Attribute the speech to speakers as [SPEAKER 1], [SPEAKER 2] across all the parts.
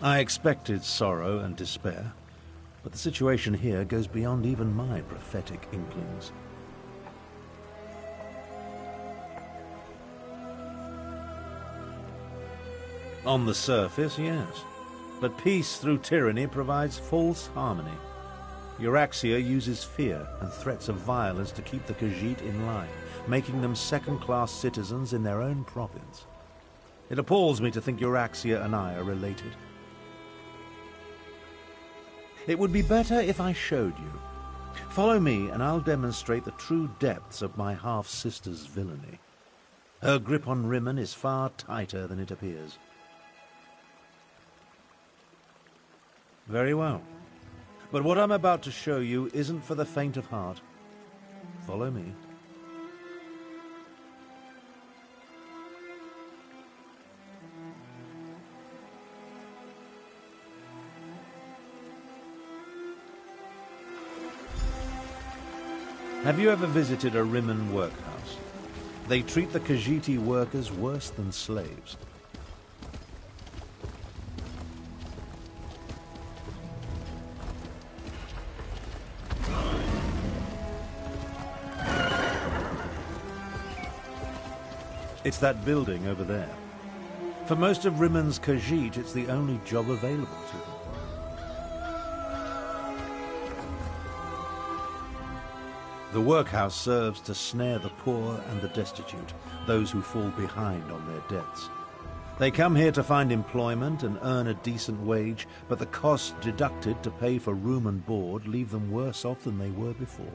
[SPEAKER 1] I expected sorrow and despair, but the situation here goes beyond even my prophetic inklings. On the surface, yes, but peace through tyranny provides false harmony. Euraxia uses fear and threats of violence to keep the Khajiit in line, making them second-class citizens in their own province. It appalls me to think Euraxia and I are related. It would be better if I showed you. Follow me, and I'll demonstrate the true depths of my half-sister's villainy. Her grip on Rimmon is far tighter than it appears. Very well. But what I'm about to show you isn't for the faint of heart. Follow me. Have you ever visited a Rimmon workhouse? They treat the Khajiiti workers worse than slaves. It's that building over there. For most of Rimmon's Khajiit, it's the only job available to them. The workhouse serves to snare the poor and the destitute, those who fall behind on their debts. They come here to find employment and earn a decent wage, but the costs deducted to pay for room and board leave them worse off than they were before.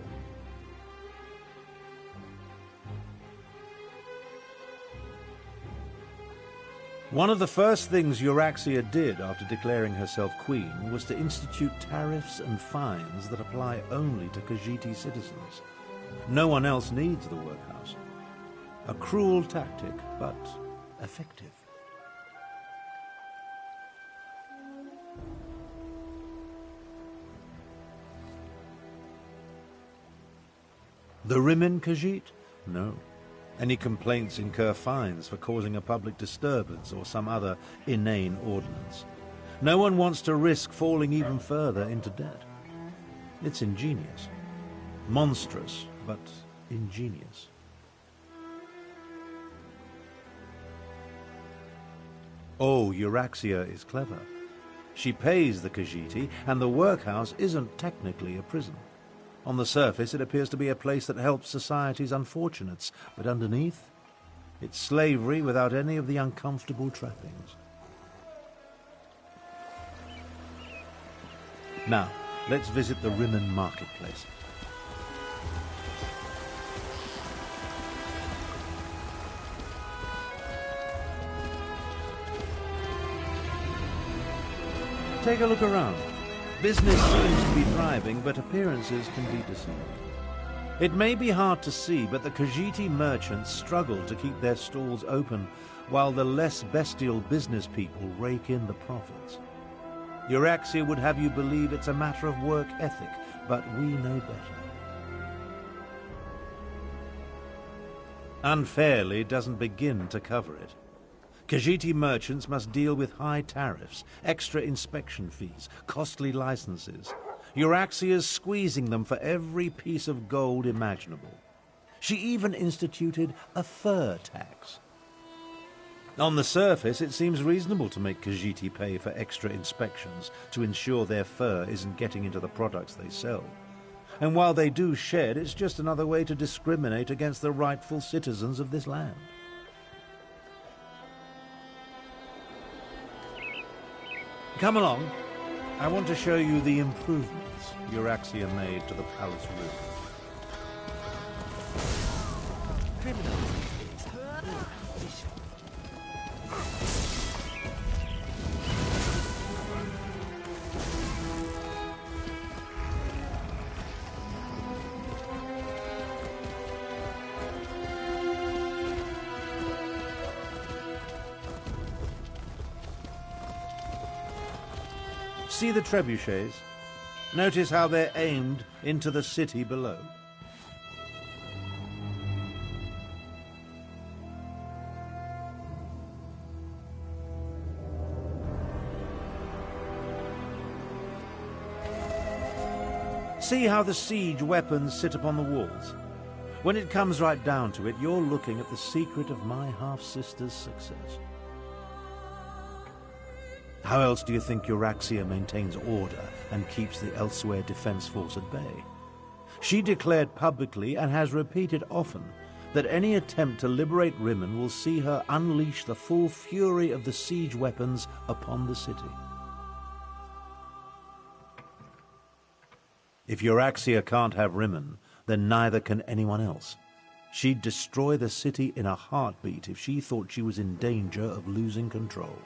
[SPEAKER 1] One of the first things Euraxia did after declaring herself queen was to institute tariffs and fines that apply only to Khajiiti citizens. No one else needs the workhouse. A cruel tactic, but effective. The Rimmon Khajiit? No. Any complaints incur fines for causing a public disturbance or some other inane ordinance. No one wants to risk falling even further into debt. It's ingenious. Monstrous, but ingenious. Oh, Euraxia is clever. She pays the Khajiiti, and the workhouse isn't technically a prison. On the surface, it appears to be a place that helps society's unfortunates, but underneath, it's slavery without any of the uncomfortable trappings. Now, let's visit the Rimmon marketplace. Take a look around. Business seems to be thriving, but appearances can be deceiving. It may be hard to see, but the Khajiiti merchants struggle to keep their stalls open, while the less bestial business people rake in the profits. Euraxia would have you believe it's a matter of work ethic, but we know better. Unfairly doesn't begin to cover it. Khajiiti merchants must deal with high tariffs, extra inspection fees, costly licenses. Euraxia's squeezing them for every piece of gold imaginable. She even instituted a fur tax. On the surface, it seems reasonable to make Khajiiti pay for extra inspections to ensure their fur isn't getting into the products they sell. And while they do shed, it's just another way to discriminate against the rightful citizens of this land. Come along. I want to show you the improvements Euraxia made to the palace roof. See the trebuchets? Notice how they're aimed into the city below. See how the siege weapons sit upon the walls? When it comes right down to it, you're looking at the secret of my half-sister's success. How else do you think Euraxia maintains order and keeps the Elsewhere defense force at bay? She declared publicly, and has repeated often, that any attempt to liberate Rimmon will see her unleash the full fury of the siege weapons upon the city. If Euraxia can't have Rimmon, then neither can anyone else. She'd destroy the city in a heartbeat if she thought she was in danger of losing control.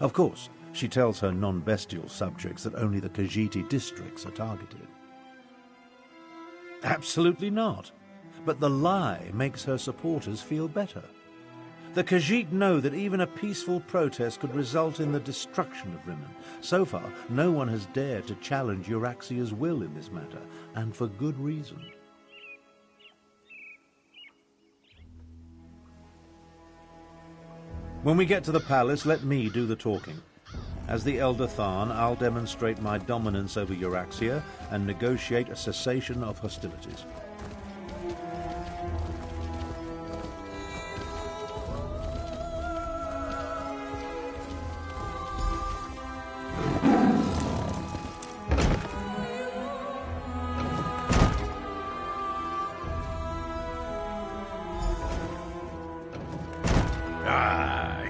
[SPEAKER 1] Of course, she tells her non-bestial subjects that only the Khajiit districts are targeted. Absolutely not. But the lie makes her supporters feel better. The Khajiit know that even a peaceful protest could result in the destruction of Rimmon. So far, no one has dared to challenge Euraxia's will in this matter, and for good reason. When we get to the palace, let me do the talking. As the Elder Tharn, I'll demonstrate my dominance over Euraxia and negotiate a cessation of hostilities.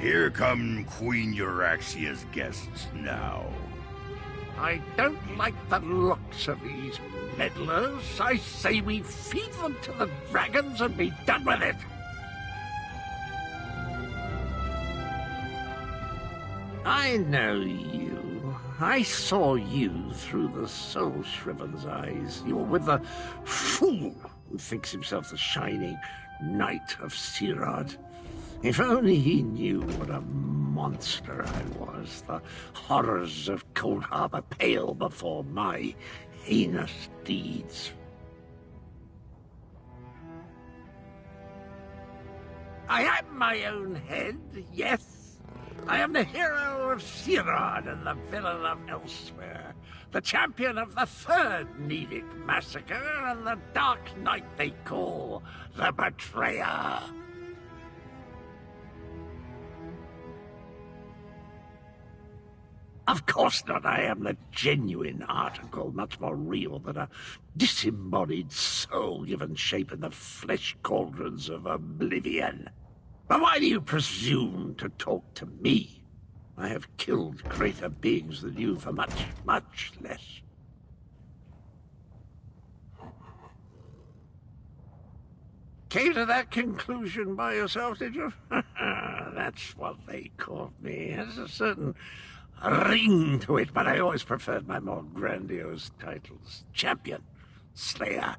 [SPEAKER 2] Here come Queen Euraxia's guests now.
[SPEAKER 3] I don't like the looks of these meddlers. I say we feed them to the dragons and be done with it. I know you. I saw you through the soul-shriven's eyes. You were with the fool who thinks himself the shining knight of Sirad. If only he knew what a monster I was. The horrors of Cold Harbor pale before my heinous deeds. I am my own head, yes. I am the hero of Sirad and the villain of Elsewhere, the champion of the third Nedic massacre and the dark knight they call the Betrayer. Of course not. I am the genuine article, much more real than a disembodied soul given shape in the flesh cauldrons of oblivion. But why do you presume to talk to me? I have killed greater beings than you for much, much less. Came to that conclusion by yourself, did you? That's what they called me. It has a certain ring to it, but I always preferred my more grandiose titles. Champion, Slayer,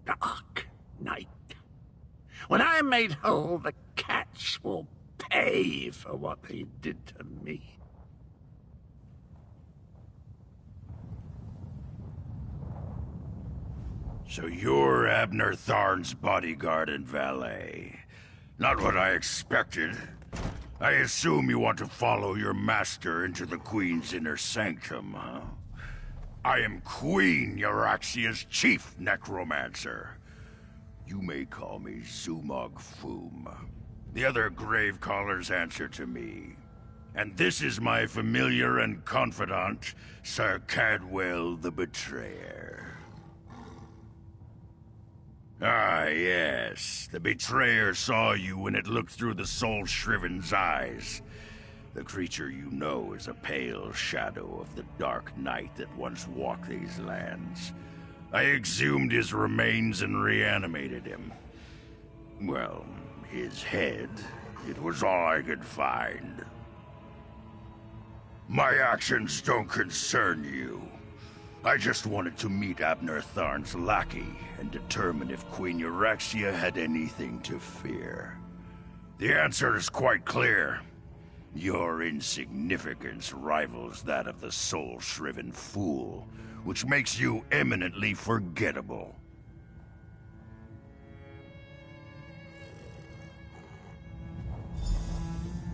[SPEAKER 3] Dark Knight. When I am made whole, the cats will pay for what they did to me.
[SPEAKER 2] So you're Abner Tharn's bodyguard and valet. Not what I expected. I assume you want to follow your master into the Queen's inner sanctum, huh? I am Queen Euraxia's chief necromancer. You may call me Zumog Foom. The other grave callers answer to me. And this is my familiar and confidant, Sir Cadwell the Betrayer. Ah, yes. The Betrayer saw you when it looked through the soul-shriven's eyes. The creature you know is a pale shadow of the Dark Knight that once walked these lands. I exhumed his remains and reanimated him. Well, his head. It was all I could find. My actions don't concern you. I just wanted to meet Abner Tharn's lackey and determine if Queen Euraxia had anything to fear. The answer is quite clear. Your insignificance rivals that of the soul-shriven fool, which makes you eminently forgettable.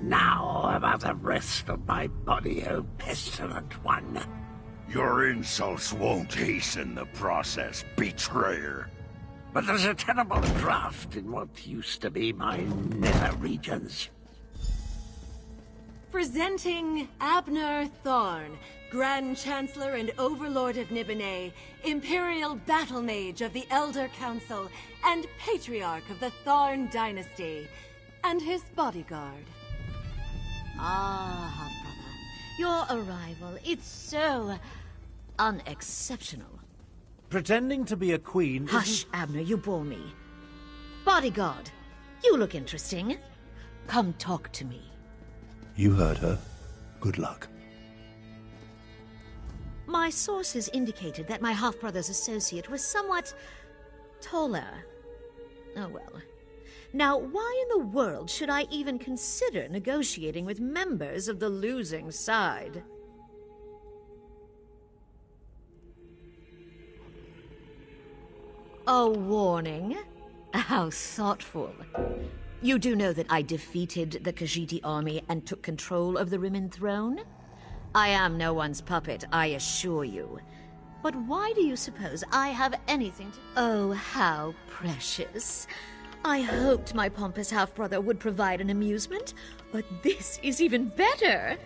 [SPEAKER 3] Now about the rest of my body, O pestilent one.
[SPEAKER 2] Your insults won't hasten the process, betrayer.
[SPEAKER 3] But there's a terrible draft in what used to be my nether regions.
[SPEAKER 4] Presenting Abner Tharn, Grand Chancellor and Overlord of Nibene, Imperial Battle Mage of the Elder Council, and Patriarch of the Tharn Dynasty, and his bodyguard.
[SPEAKER 5] Ah, half-brother. Your arrival, it's so unexceptional.
[SPEAKER 1] Pretending to be a queen...
[SPEAKER 5] Hush, Abner, you bore me. Bodyguard, you look interesting. Come talk to me.
[SPEAKER 1] You heard her. Good luck.
[SPEAKER 5] My sources indicated that my half-brother's associate was somewhat taller. Oh well. Now, why in the world should I even consider negotiating with members of the losing side? A warning? How thoughtful. You do know that I defeated the Khajiit army and took control of the Rimmon throne? I am no one's puppet, I assure you. But why do you suppose I have anything to... Oh, how precious. I hoped my pompous half-brother would provide an amusement, but this is even better.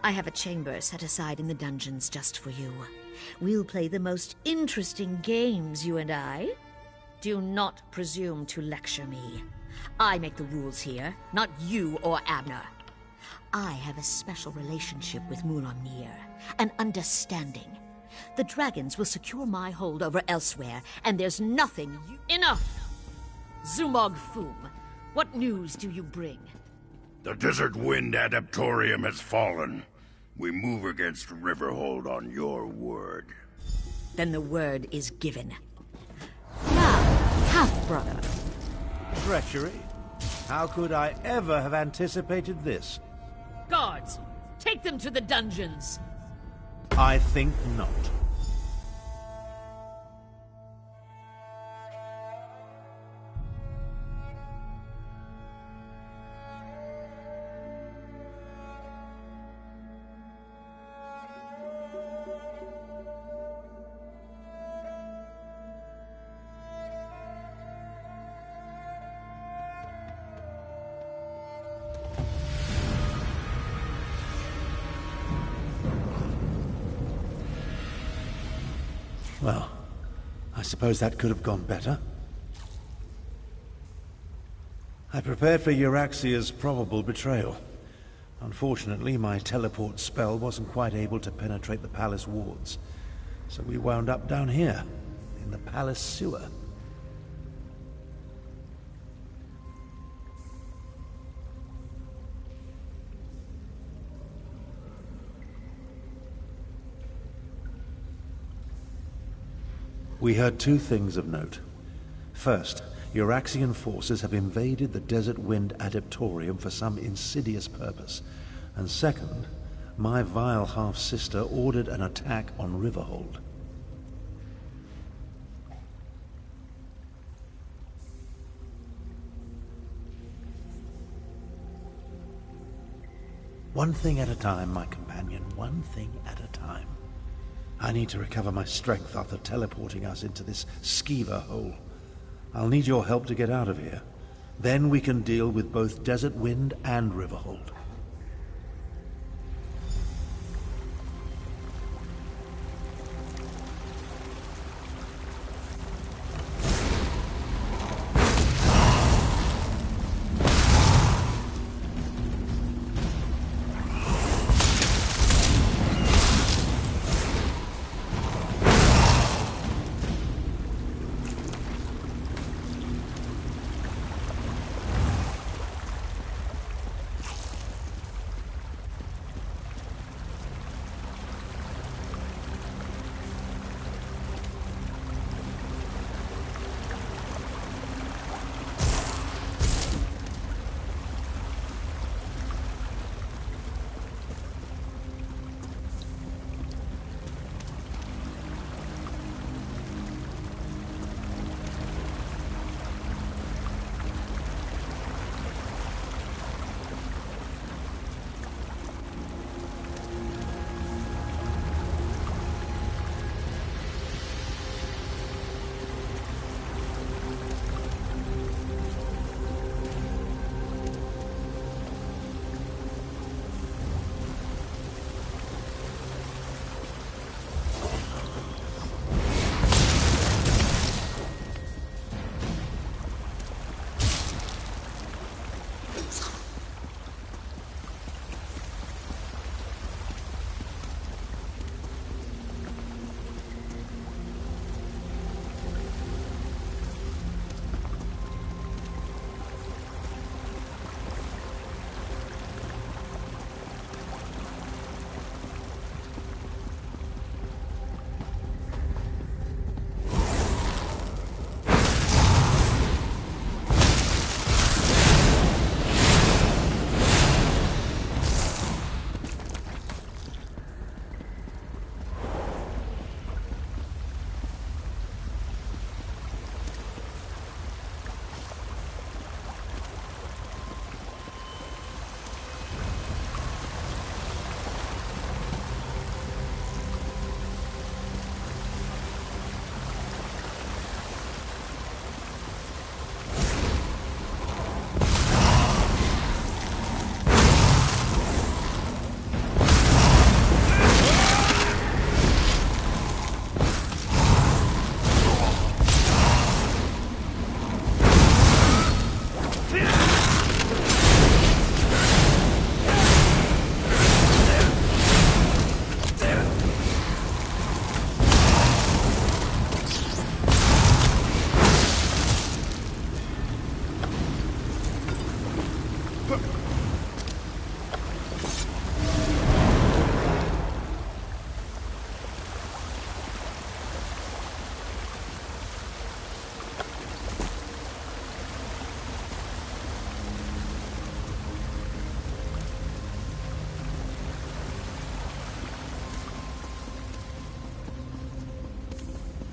[SPEAKER 5] I have a chamber set aside in the dungeons just for you. We'll play the most interesting games, you and I. Do not presume to lecture me. I make the rules here, not you or Abner. I have a special relationship with Muramnir, an understanding. The dragons will secure my hold over elsewhere, and there's nothing you... Enough! Zumog Foom, what news do you bring?
[SPEAKER 2] The Desert Wind Adaptorium has fallen. We move against Riverhold on your word.
[SPEAKER 5] Then the word is given. Now, half-brother.
[SPEAKER 1] Treachery? How could I ever have anticipated this?
[SPEAKER 5] Guards, take them to the dungeons.
[SPEAKER 1] I think not. Well, I suppose that could have gone better. I prepared for Euraxia's probable betrayal. Unfortunately, my teleport spell wasn't quite able to penetrate the palace wards, so we wound up down here, in the palace sewer. We heard two things of note. First, Euraxian forces have invaded the Desert Wind Adaptorium for some insidious purpose. And second, my vile half-sister ordered an attack on Riverhold. One thing at a time, my companion, one thing at a time. I need to recover my strength after teleporting us into this skeever hole. I'll need your help to get out of here. Then we can deal with both Desert Wind and Riverhold.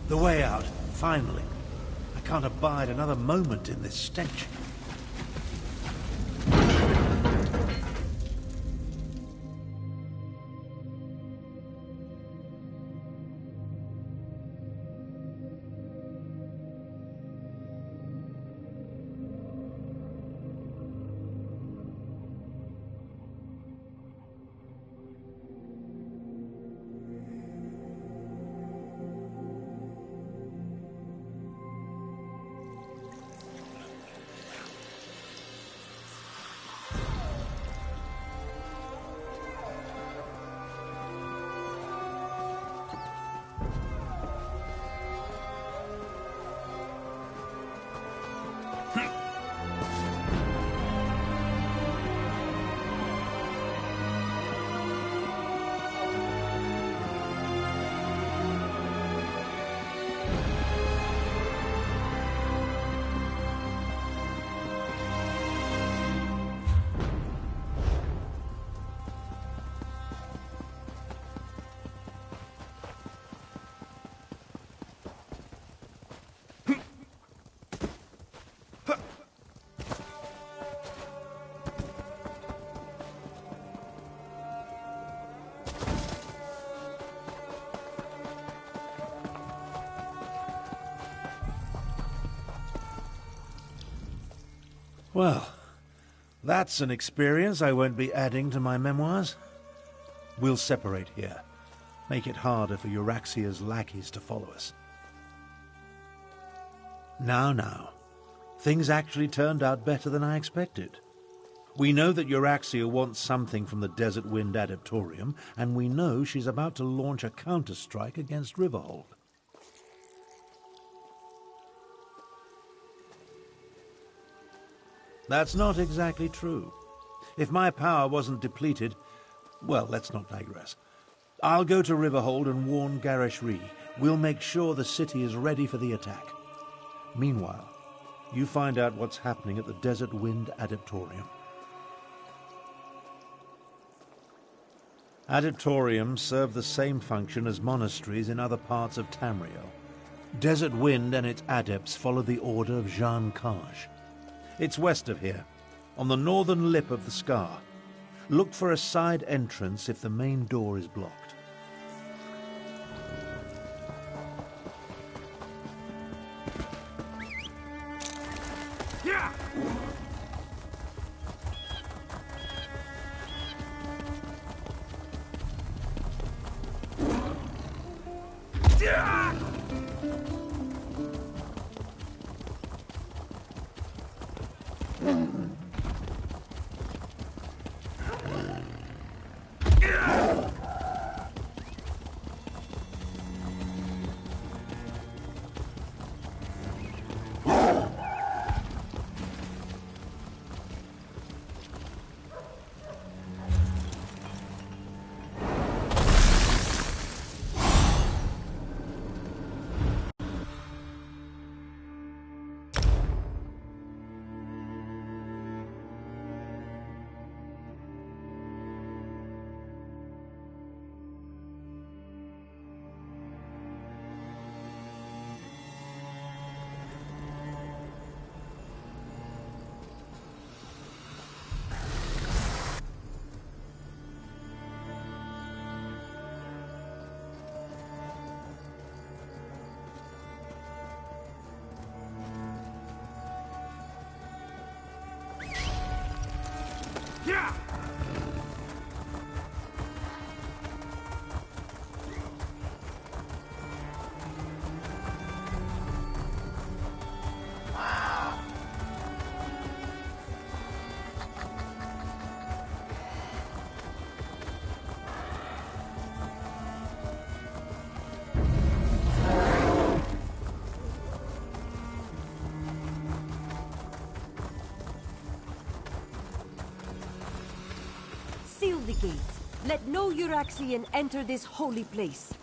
[SPEAKER 1] The way out, finally. I can't abide another moment in this stench. Well, that's an experience I won't be adding to my memoirs. We'll separate here. Make it harder for Euraxia's lackeys to follow us. Now. Things actually turned out better than I expected. We know that Euraxia wants something from the Desert Wind Adeptorium, and we know she's about to launch a counterstrike against Riverhold. That's not exactly true. If my power wasn't depleted, well, let's not digress. I'll go to Riverhold and warn Garishri. We'll make sure the city is ready for the attack. Meanwhile, you find out what's happening at the Desert Wind Adeptorium. Adeptoriums serve the same function as monasteries in other parts of Tamriel. Desert Wind and its adepts follow the order of Jean Kaj. It's west of here, on the northern lip of the scar. Look for a side entrance if the main door is blocked.
[SPEAKER 3] Yeah! Yeah!
[SPEAKER 6] Seal the gates. Let no Euraxian enter this holy place.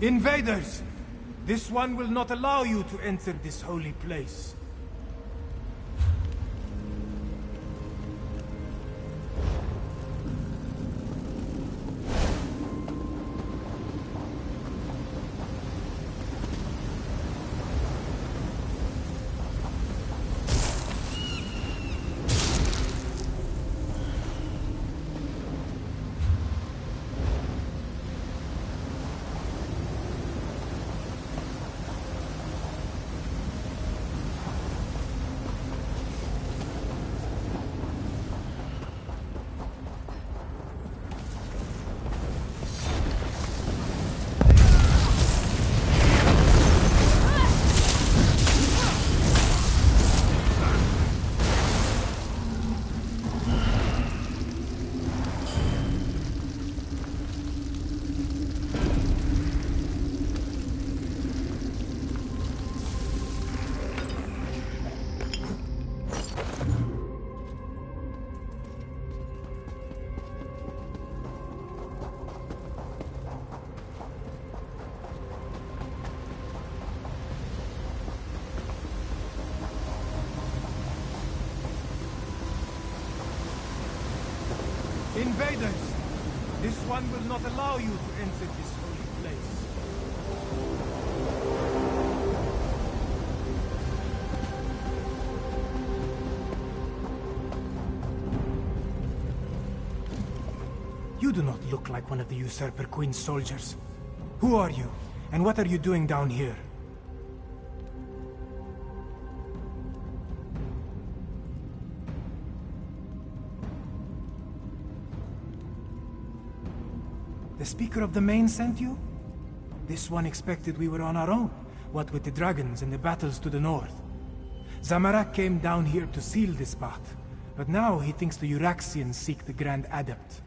[SPEAKER 7] Invaders! This one will not allow you to enter this holy place. Invaders! This one will not allow you to enter this holy place. You do not look like one of the Usurper Queen's soldiers. Who are you? And what are you doing down here? The Speaker of the Main sent you? This one expected we were on our own, what with the dragons and the battles to the north. Zamorak came down here to seal this path, but now he thinks the Uraxians seek the Grand Adept.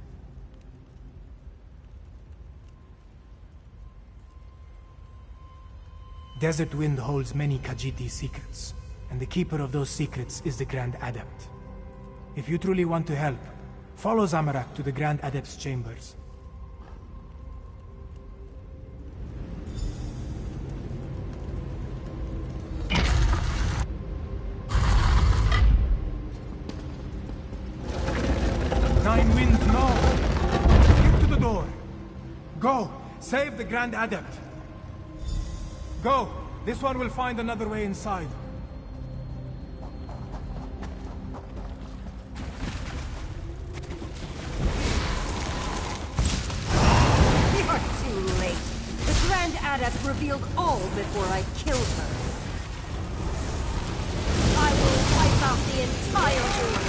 [SPEAKER 7] Desert Wind holds many Khajiit secrets, and the keeper of those secrets is the Grand Adept. If you truly want to help, follow Zamorak to the Grand Adept's chambers. Nine Winds, no! Get to the door! Go! Save the Grand Adept! Go! This one will find another way inside.
[SPEAKER 6] You're too late. The Grand Adept revealed all before I killed her. I will wipe out the entire order.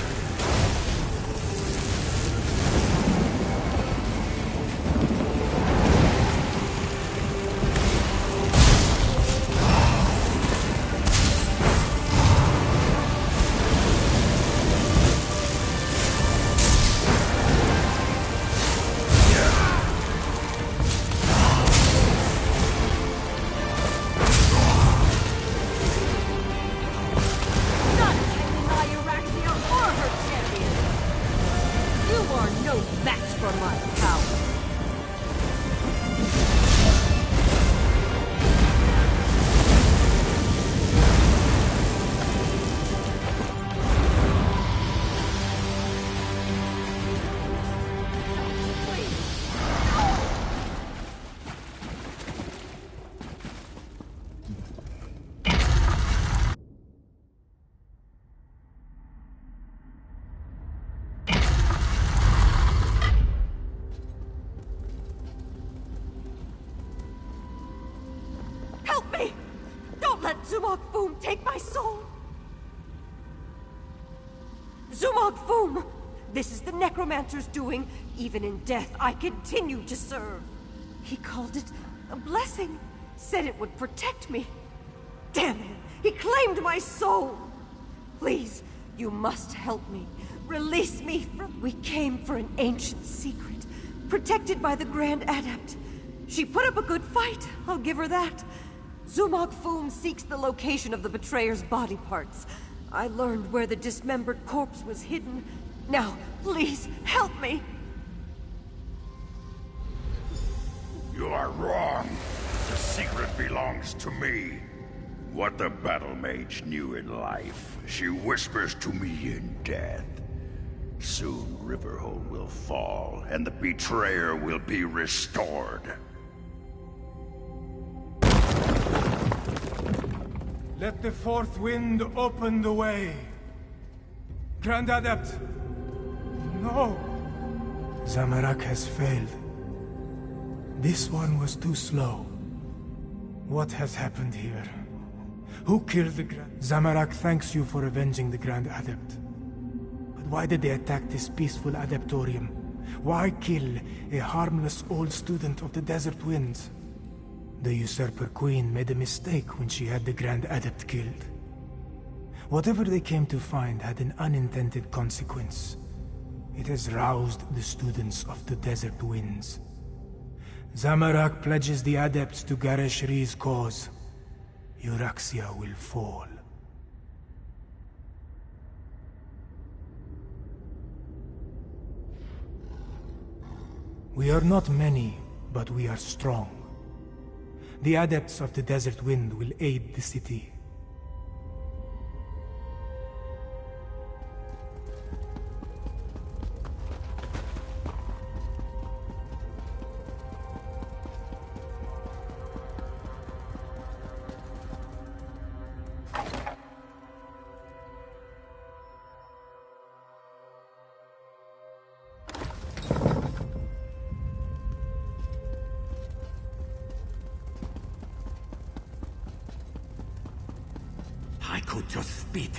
[SPEAKER 6] Zumog-Foom, take my soul! Zumog-Foom! This is the necromancer's doing. Even in death, I continue to serve. He called it a blessing. Said it would protect me. Damn it! He claimed my soul! Please, you must help me. Release me from... We came for an ancient secret, protected by the Grand Adept. She put up a good fight, I'll give her that. Zumog-Foom seeks the location of the betrayer's body parts. I learned where the dismembered corpse was hidden. Now, please, help me!
[SPEAKER 2] You are wrong. lies to me. What the battle mage knew in life, she whispers to me in death. Soon Riverhold will fall, and the betrayer will be restored.
[SPEAKER 7] Let the fourth wind open the way. Grand Adept! No! Zamorak has failed. This one was too slow. What has happened here? Who killed the Grand... Zamorak thanks you for avenging the Grand Adept. But why did they attack this peaceful Adeptorium? Why kill a harmless old student of the Desert Winds? The Usurper Queen made a mistake when she had the Grand Adept killed. Whatever they came to find had an unintended consequence. It has roused the students of the Desert Winds. Zamorak pledges the Adepts to Gareshri's cause. Euraxia will fall. We are not many, but we are strong. The Adepts of the Desert Wind will aid the city.
[SPEAKER 3] I could just spit.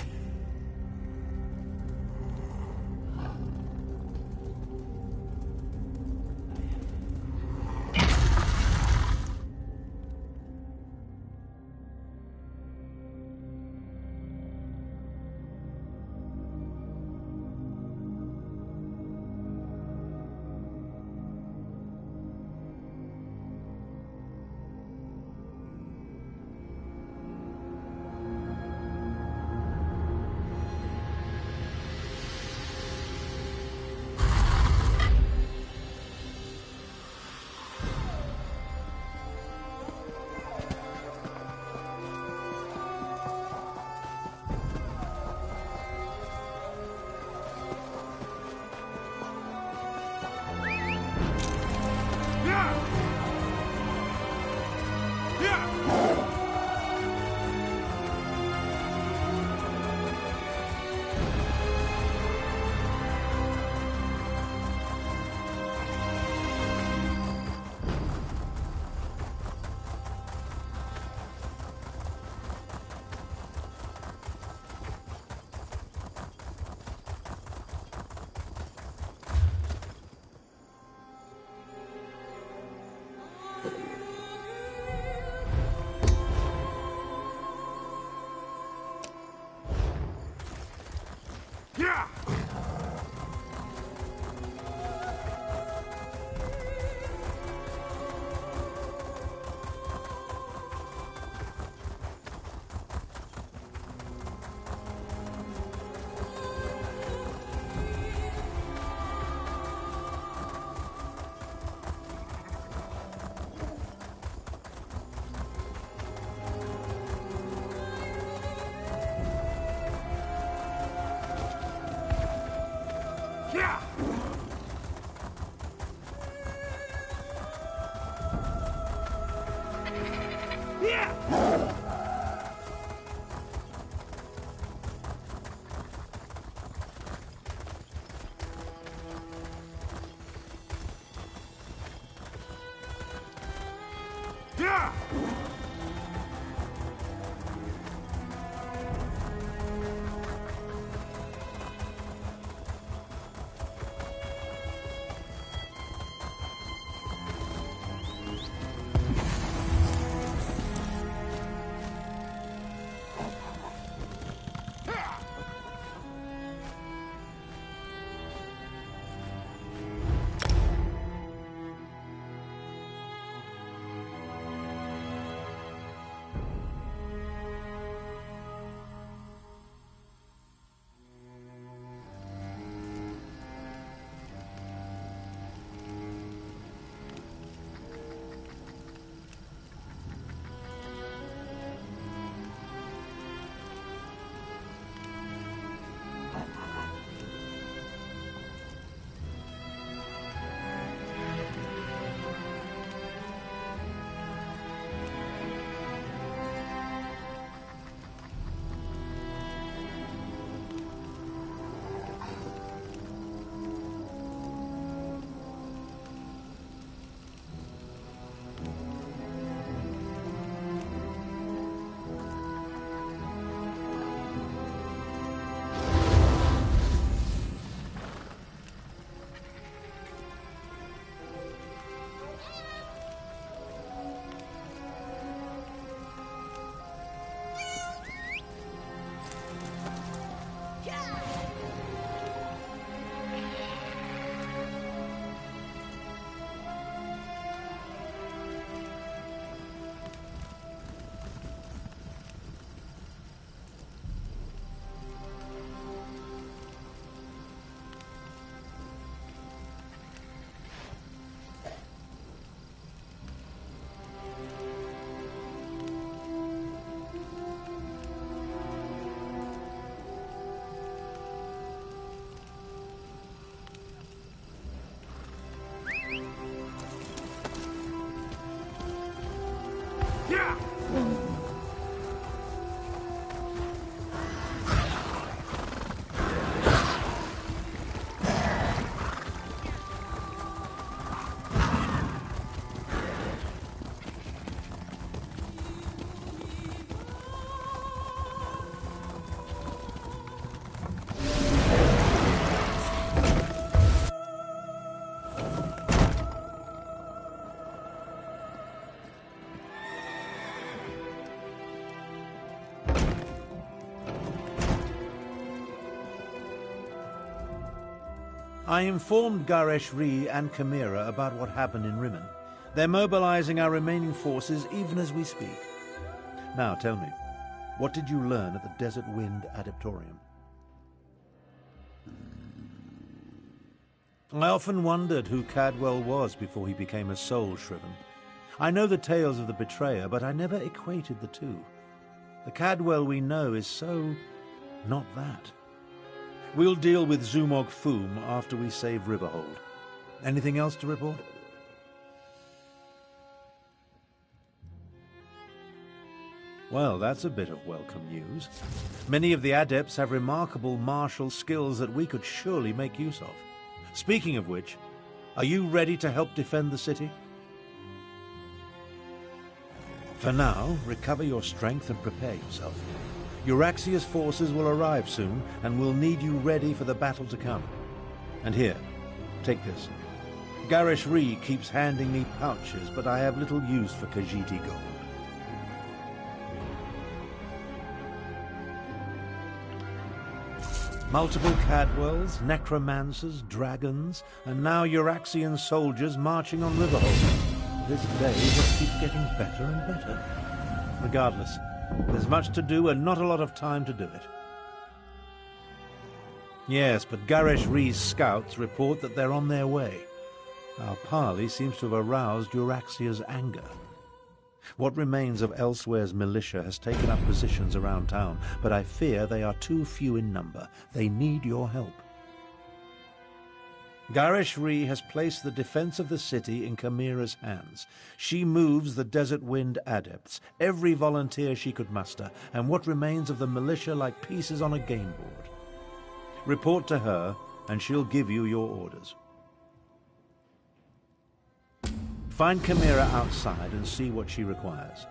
[SPEAKER 1] I informed Garesh-Ri and Chimera about what happened in Rimmon. They're mobilizing our remaining forces even as we speak. Now, tell me, what did you learn at the Desert Wind Adeptorium? I often wondered who Cadwell was before he became a soul shriven. I know the tales of the betrayer, but I never equated the two. The Cadwell we know is so not that. We'll deal with Zumog Foom after we save Riverhold. Anything else to report? Well, that's a bit of welcome news. Many of the adepts have remarkable martial skills that we could surely make use of. Speaking of which, are you ready to help defend the city? For now, recover your strength and prepare yourself. Euraxia's forces will arrive soon, and we'll need you ready for the battle to come. And here, take this. Garesh-Ri keeps handing me pouches, but I have little use for Khajiiti gold. Multiple Cadwells, necromancers, dragons, and now Euraxian soldiers marching on Riverhold. This day just keeps getting better and better. Regardless, there's much to do and not a lot of time to do it. Yes, but Garesh-Ri's scouts report that they're on their way. Our parley seems to have aroused Euraxia's anger. What remains of Elsewhere's militia has taken up positions around town, but I fear they are too few in number. They need your help. Garesh-Ri has placed the defense of the city in Chimera's hands. She moves the Desert Wind adepts, every volunteer she could muster, and what remains of the militia like pieces on a game board. Report to her, and she'll give you your orders. Find Chimera outside and see what she requires.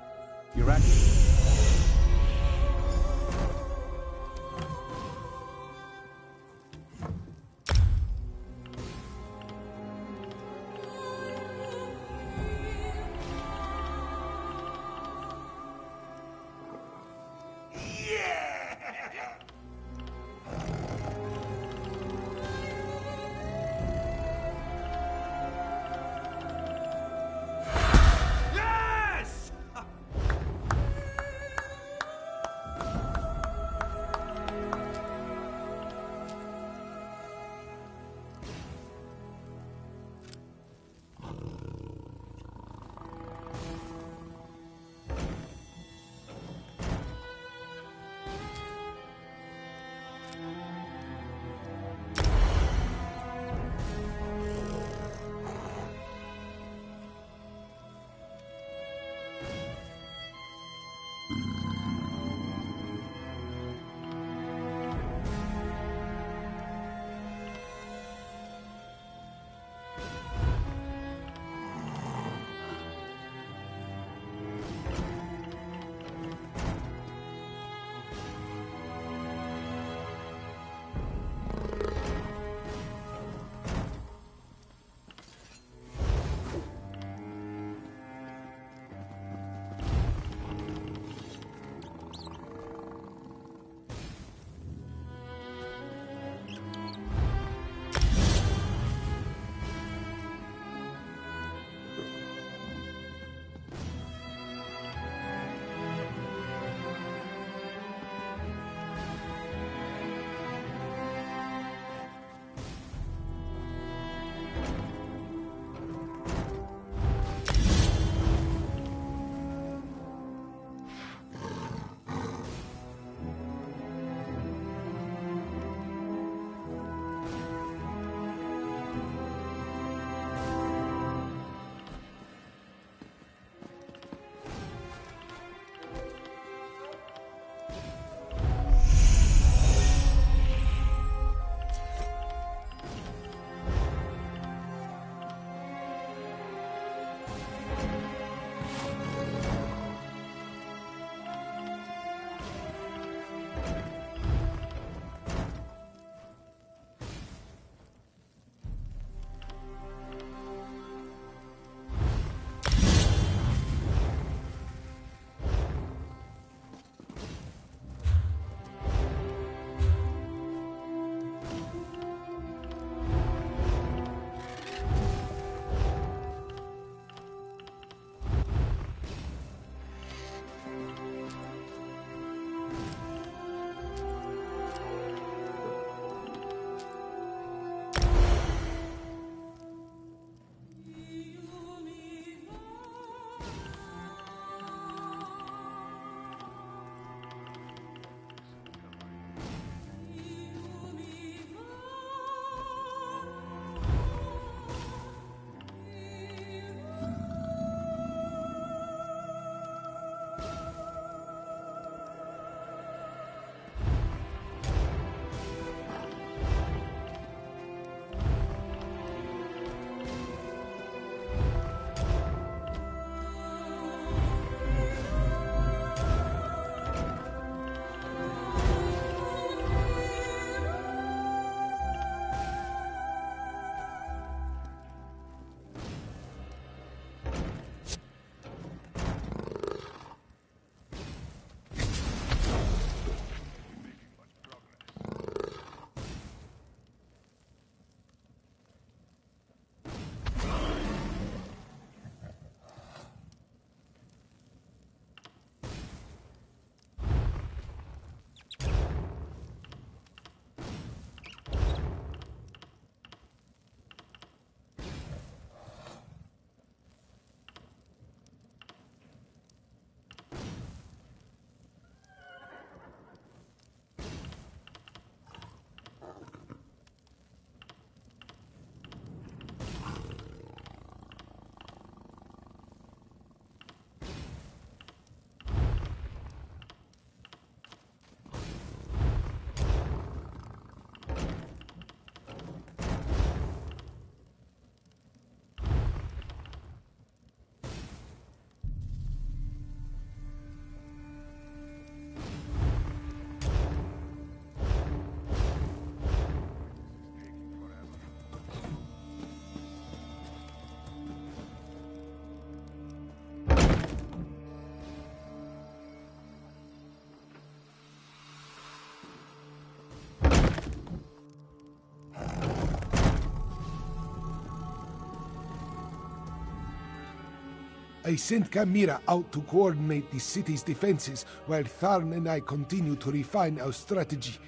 [SPEAKER 8] I sent Chimera out to coordinate the city's defenses while Tharn and I continue to refine our strategy.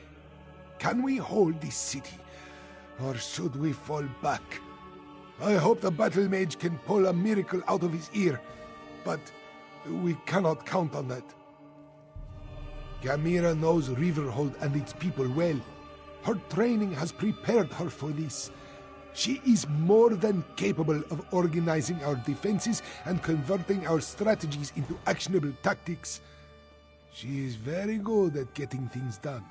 [SPEAKER 8] Can we hold this city, or should we fall back? I hope the battle mage can pull a miracle out of his ear, but we cannot count on that. Chimera knows Riverhold and its people well. Her training has prepared her for this. She is more than capable of organizing our defenses and converting our strategies into actionable tactics. She is very good at getting things done.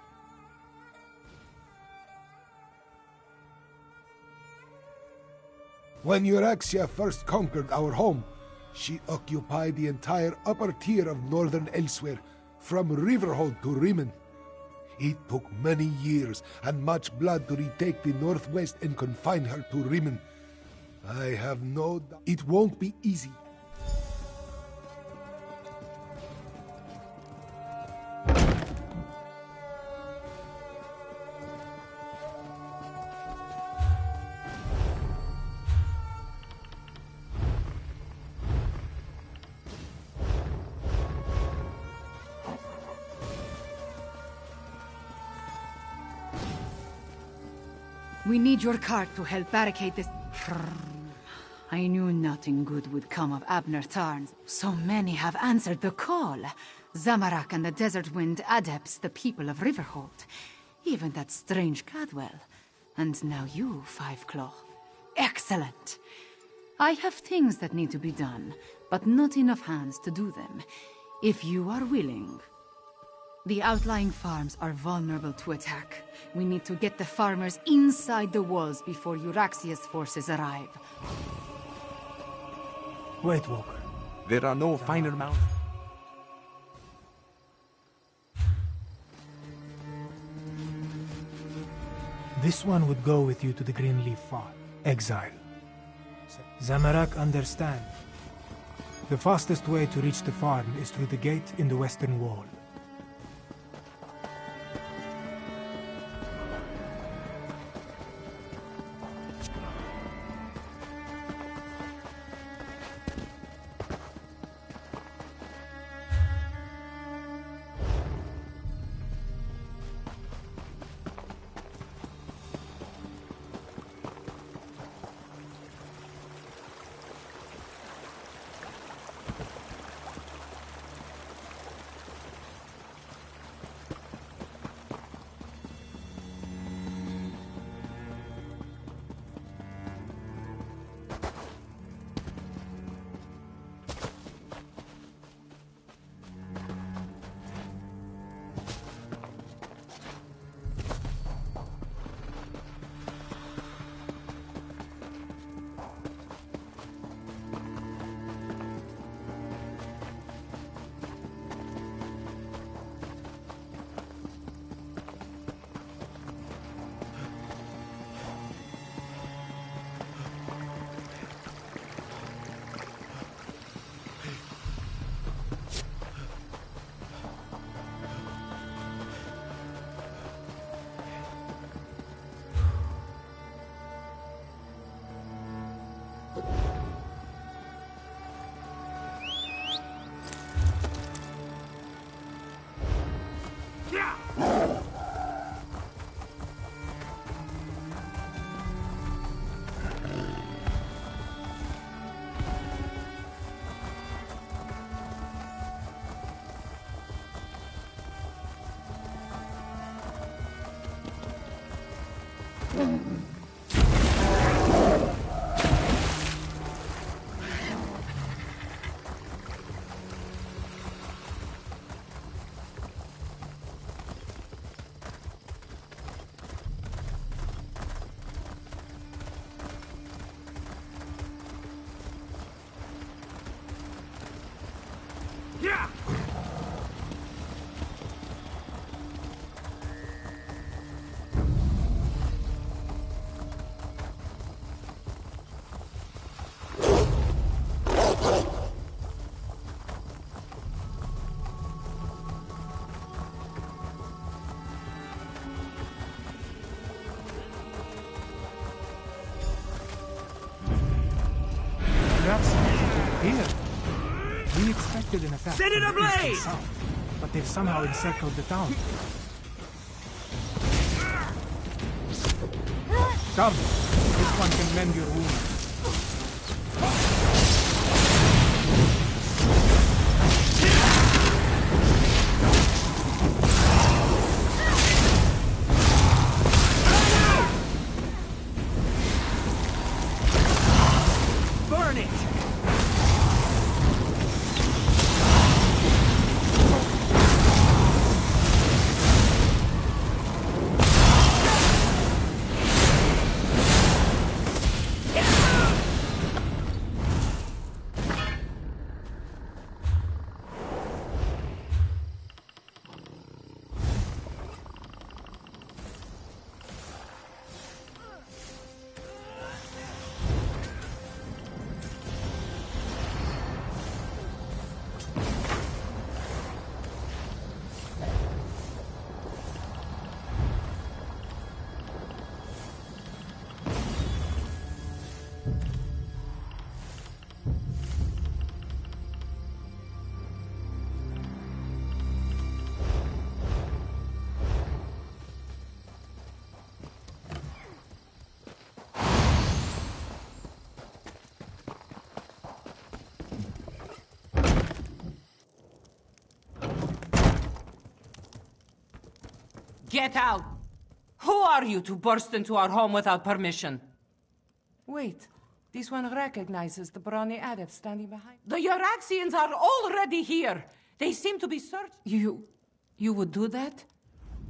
[SPEAKER 8] When Euraxia first conquered our home, she occupied the entire upper tier of northern Elsewhere, from Riverhold to Rimmen. It took many years and much blood to retake the northwest and confine her to Rimmen. I have no doubt it won't be easy.
[SPEAKER 9] We need your cart to help barricade this. I knew nothing good would come of Abner Tharn. So many have answered the call. Zamorak and the Desert Wind adepts, the people of Riverhold. Even that strange Cadwell. And now you, Five Claw. Excellent! I have things that need to be done, but not enough hands to do them. If you are willing... The outlying farms are vulnerable to attack. We need to get the farmers inside the walls before Euraxia's forces arrive.
[SPEAKER 7] Wait, Walker.
[SPEAKER 10] There are no finer mounts.
[SPEAKER 7] This one would go with you to the Greenleaf Farm. Exile. Zamorak understand. The fastest way to reach the farm is through the gate in the western wall. Perhaps here. We expected an attack
[SPEAKER 3] Set it
[SPEAKER 7] from the east and
[SPEAKER 3] ablaze!
[SPEAKER 7] south, but they've somehow encircled the town. Come, this one can mend your wounds.
[SPEAKER 3] Burn it!
[SPEAKER 11] Get out! Who are you to burst into our home without permission? Wait, this one recognizes the brawny adept standing behind. The Euraxians are already here! They seem to be searching. You would do that?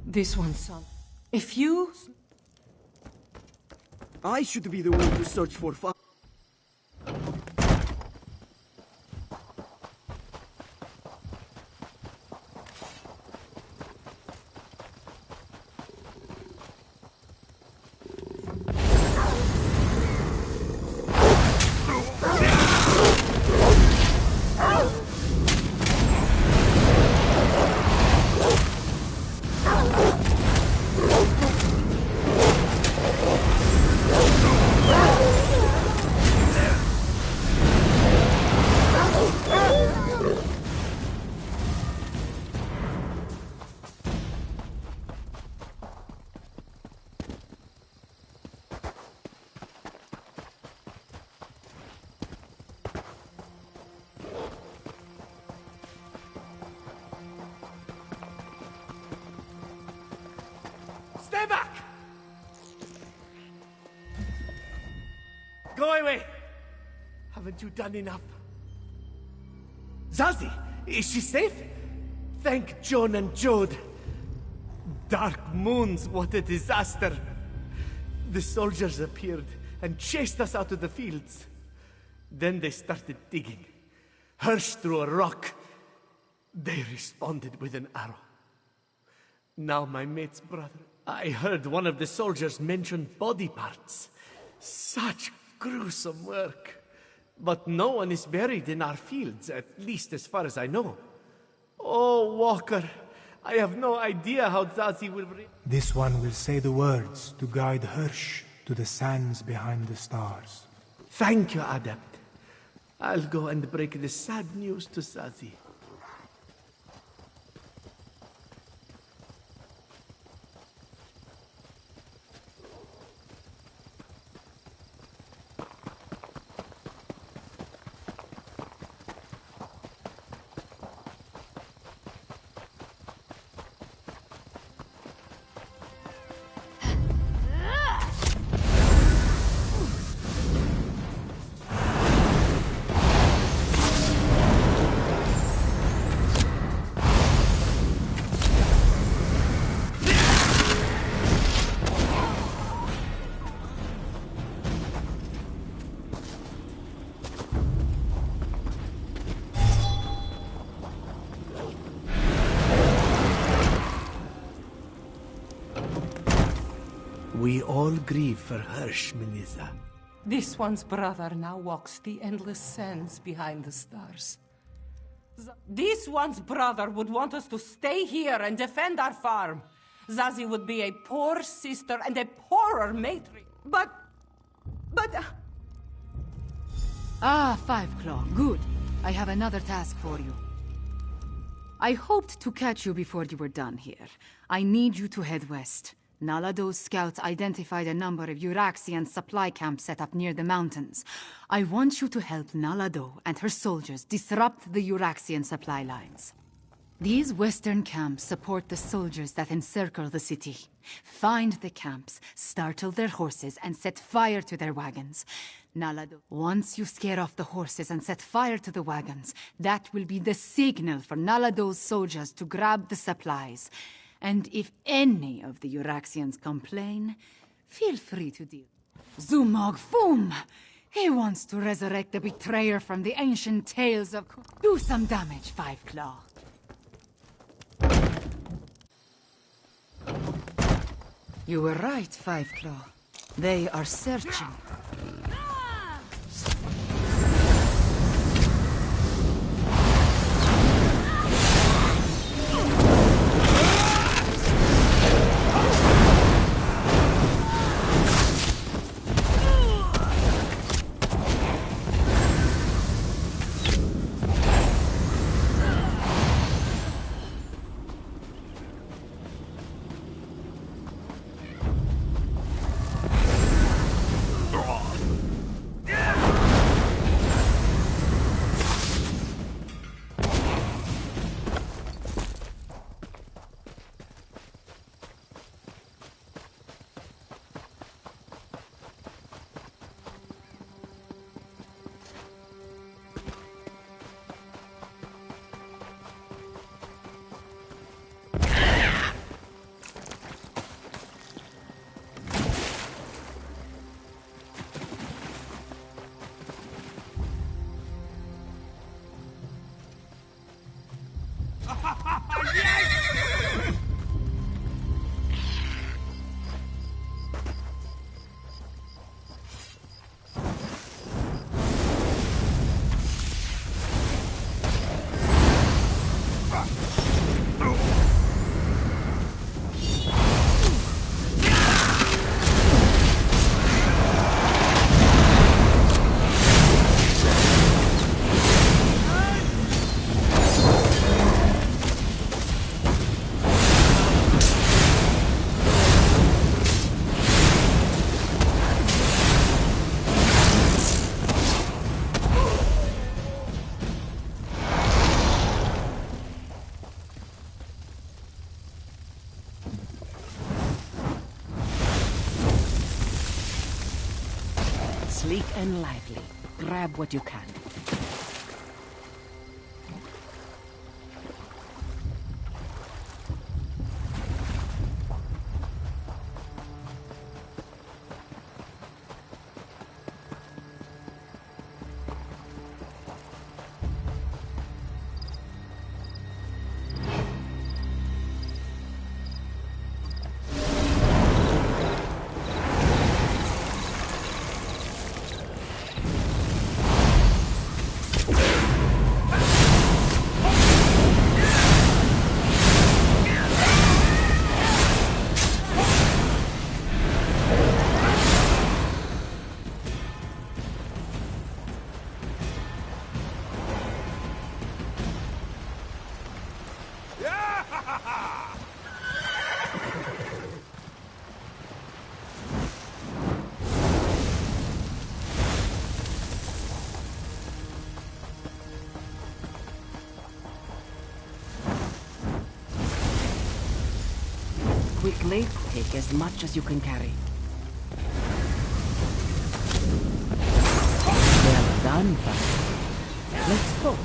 [SPEAKER 11] This one, son. If you...
[SPEAKER 12] I should be the one to search for fire.
[SPEAKER 3] Stay back! Go away! Haven't you done enough? Zazie, is she safe? Thank John and Jode. Dark moons, what a disaster. The soldiers appeared and chased us out of the fields. Then they started digging. Hirsch threw a rock. They responded with an arrow. Now my mate's brother. I heard one of the soldiers mention body parts. Such gruesome work. But no one is buried in our fields, at least as far as I know. Oh, Walker, I have no idea how Zazie will...
[SPEAKER 7] This one will say the words to guide Hirsch to the sands behind the stars.
[SPEAKER 3] Thank you, Adept. I'll go and break the sad news to Zazie. We all grieve for Hirsch, Miniza.
[SPEAKER 11] This one's brother now walks the endless sands behind the stars. This one's brother would want us to stay here and defend our farm. Zazie would be a poor sister and a poorer matron. But...
[SPEAKER 9] Ah, Five Claw, good. I have another task for you. I hoped to catch you before you were done here. I need you to head west. Nalado's scouts identified a number of Euraxian supply camps set up near the mountains. I want you to help Nalado and her soldiers disrupt the Euraxian supply lines. These western camps support the soldiers that encircle the city. Find the camps, startle their horses, and set fire to their wagons. Nalado, once you scare off the horses and set fire to the wagons, that will be the signal for Nalado's soldiers to grab the supplies. And if any of the Euraxians complain, feel free to deal. Zumog Fum! He wants to resurrect the betrayer from the ancient tales of... Do some damage, Five Claw. You were right, Five Claw. They are searching.
[SPEAKER 11] Sleek and lively. Grab what you can. Quickly, take as much as you can carry. Well done, Father. Let's talk.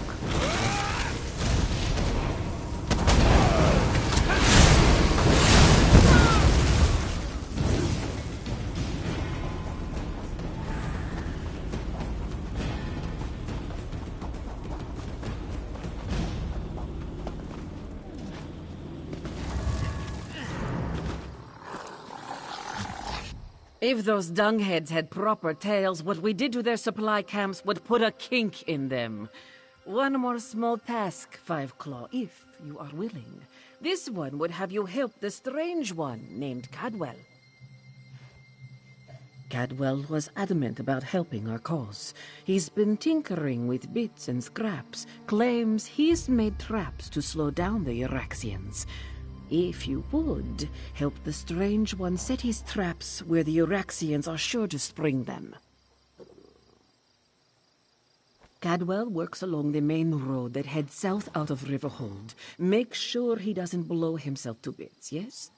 [SPEAKER 11] If those dungheads had proper tails, what we did to their supply camps would put a kink in them. One more small task, Five Claw, if you are willing. This one would have you help the strange one named Cadwell.
[SPEAKER 13] Cadwell was adamant about helping our cause. He's been tinkering with bits and scraps, claims he's made traps to slow down the Iraxians. If you would, help the Strange One set his traps where the Iraxians are sure to spring them. Cadwell works along the main road that heads south out of Riverhold. Make sure he doesn't blow himself to bits, yes?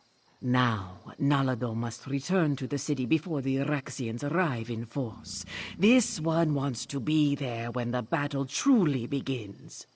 [SPEAKER 13] Now, Nalado must return to the city before the Iraxians arrive in force. This one wants to be there when the battle truly begins.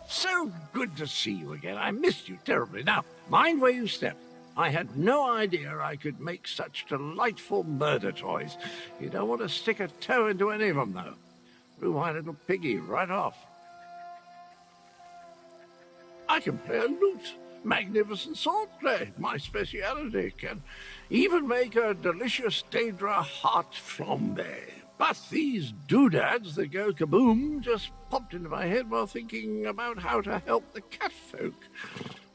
[SPEAKER 3] So good to see you again. I missed you terribly. Now, mind where you step. I had no idea I could make such delightful murder toys. You don't want to stick a toe into any of them, though. Threw my little piggy right off. I can play a lute. Magnificent sword play, my speciality. Can even make a delicious Daedra heart flambe. But these doodads that go kaboom just popped into my head while thinking about how to help the catfolk.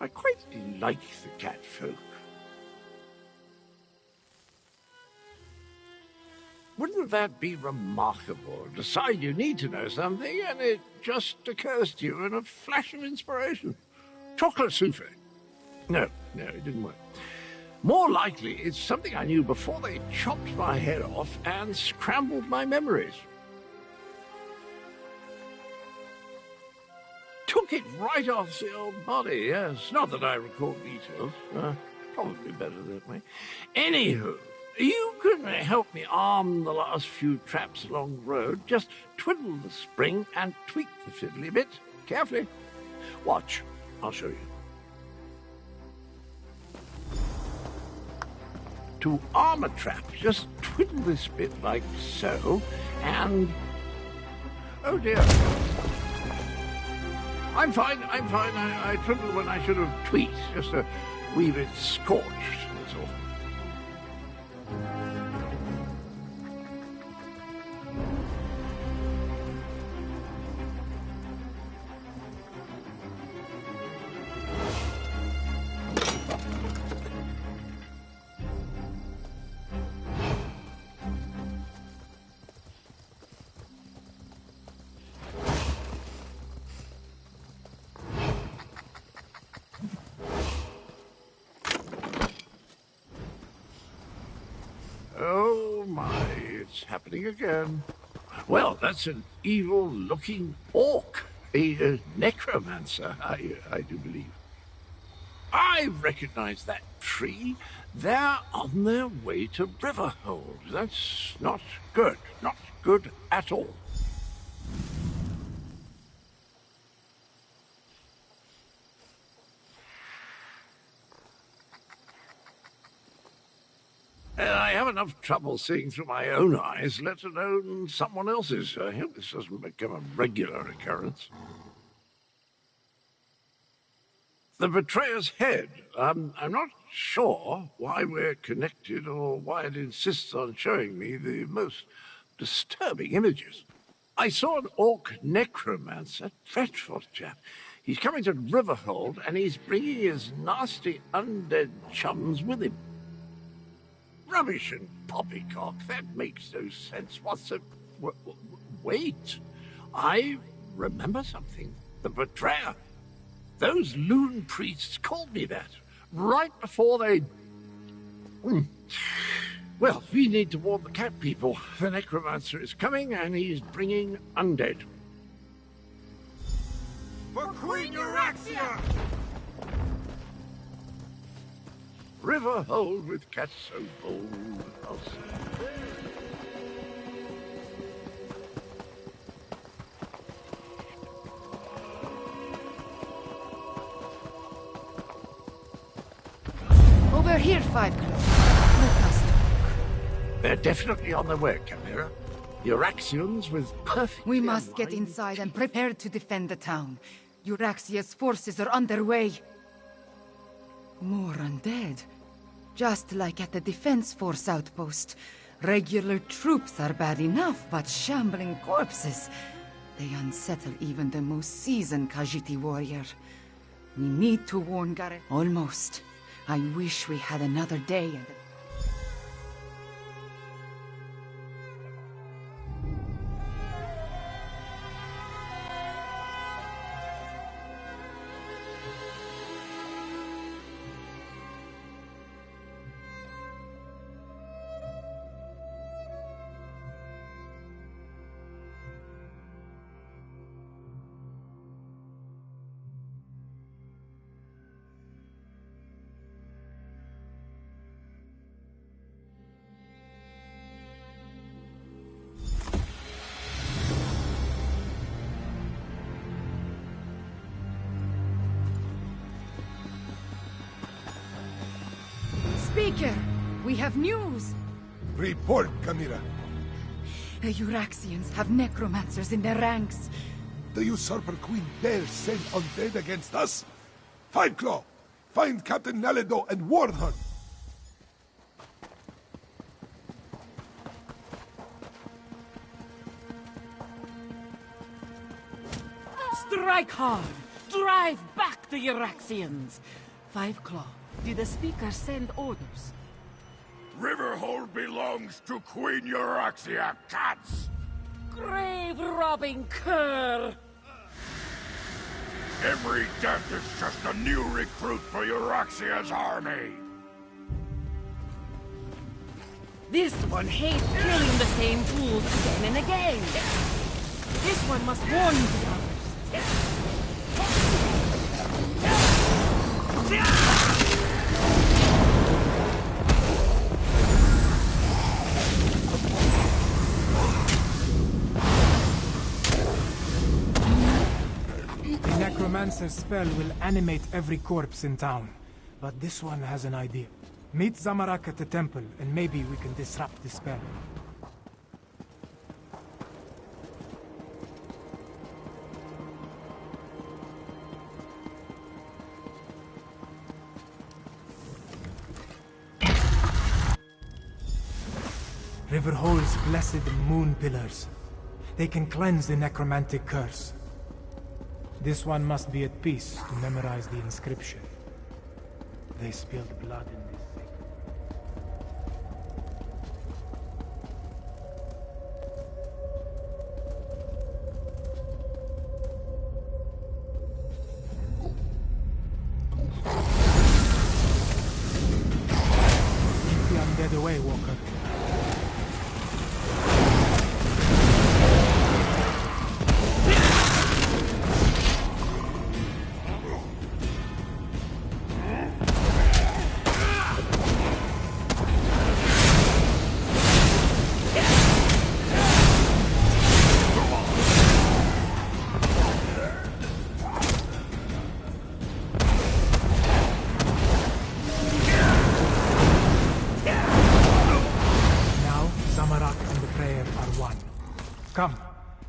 [SPEAKER 3] I quite like the catfolk. Wouldn't that be remarkable? Decide you need to know something, and it just occurs to you in a flash of inspiration. Chocolate souffle. No, it didn't work. More likely, it's something I knew before they chopped my head off and scrambled my memories. Took it right off the old body, yes. Not that I recall details. Probably better that way. Anywho, you can help me arm the last few traps along the road. Just twiddle the spring and tweak the fiddly bit. Carefully. Watch. I'll show you. To arm a trap, just twiddle this bit like so, and... Oh dear. I'm fine. I twiddled when I should have tweaked, just a wee bit scorched, that's all. Oh my, it's happening again. Well, that's an evil-looking orc. A necromancer, I do believe. I recognize that tree. They're on their way to Riverhold. That's not good. Not good at all. I have enough trouble seeing through my own eyes, let alone someone else's. I hope this doesn't become a regular occurrence. The betrayer's head. I'm not sure why we're connected or why it insists on showing me the most disturbing images. I saw an orc necromancer, dreadful chap. He's coming to Riverhold and he's bringing his nasty undead chums with him. Rubbish and poppycock, that makes no sense. What's the... Wait, I remember something. The betrayer. Those loon priests called me that, right before they... Well, we need to warn the cat people. The necromancer is coming and he's bringing undead.
[SPEAKER 14] For Queen Euraxia!
[SPEAKER 3] Riverhold with cats so bold. I'll say.
[SPEAKER 9] We're here, 5 o'clock. Let us talk.
[SPEAKER 3] They're definitely on their way, Chimera. The Uraxians with perfect.
[SPEAKER 9] We must get inside and prepare to defend the town. Euraxia's forces are on their way. More undead. Just like at the Defense Force outpost. Regular troops are bad enough, but shambling corpses. They unsettle even the most seasoned Khajiit warrior. We need to warn Gareth. Almost. I wish we had another day and... Speaker, we have news!
[SPEAKER 8] Report, Chimera.
[SPEAKER 9] The Euraxians have necromancers in their ranks.
[SPEAKER 8] The usurper queen dare send undead against us? 5 Claw, find Captain Naledo and warn her.
[SPEAKER 13] Strike hard! Drive back the Euraxians! 5 Claw, did the speaker send orders?
[SPEAKER 2] Riverhold belongs to Queen Euraxia, cats!
[SPEAKER 13] Grave-robbing cur!
[SPEAKER 2] Every death is just a new recruit for Euraxia's army!
[SPEAKER 13] This one hates killing the same fools again and again! This one must warn the others!
[SPEAKER 7] The necromancer's spell will animate every corpse in town. But this one has an idea. Meet Zamarak at the temple, and maybe we can disrupt the spell. Riverhole's blessed moon pillars. They can cleanse the necromantic curse. This one must be at peace to memorize the inscription. They spilled blood in this thing. Keep the undead away, Walker. Come,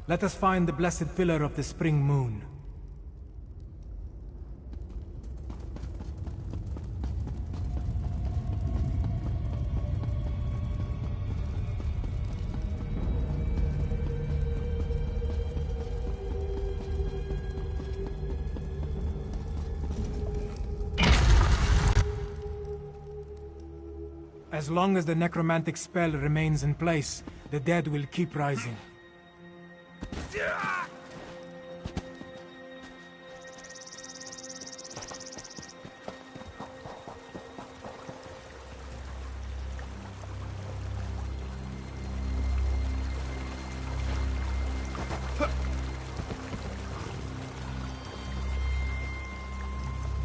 [SPEAKER 7] let us find the blessed pillar of the spring moon. As long as the necromantic spell remains in place, the dead will keep rising.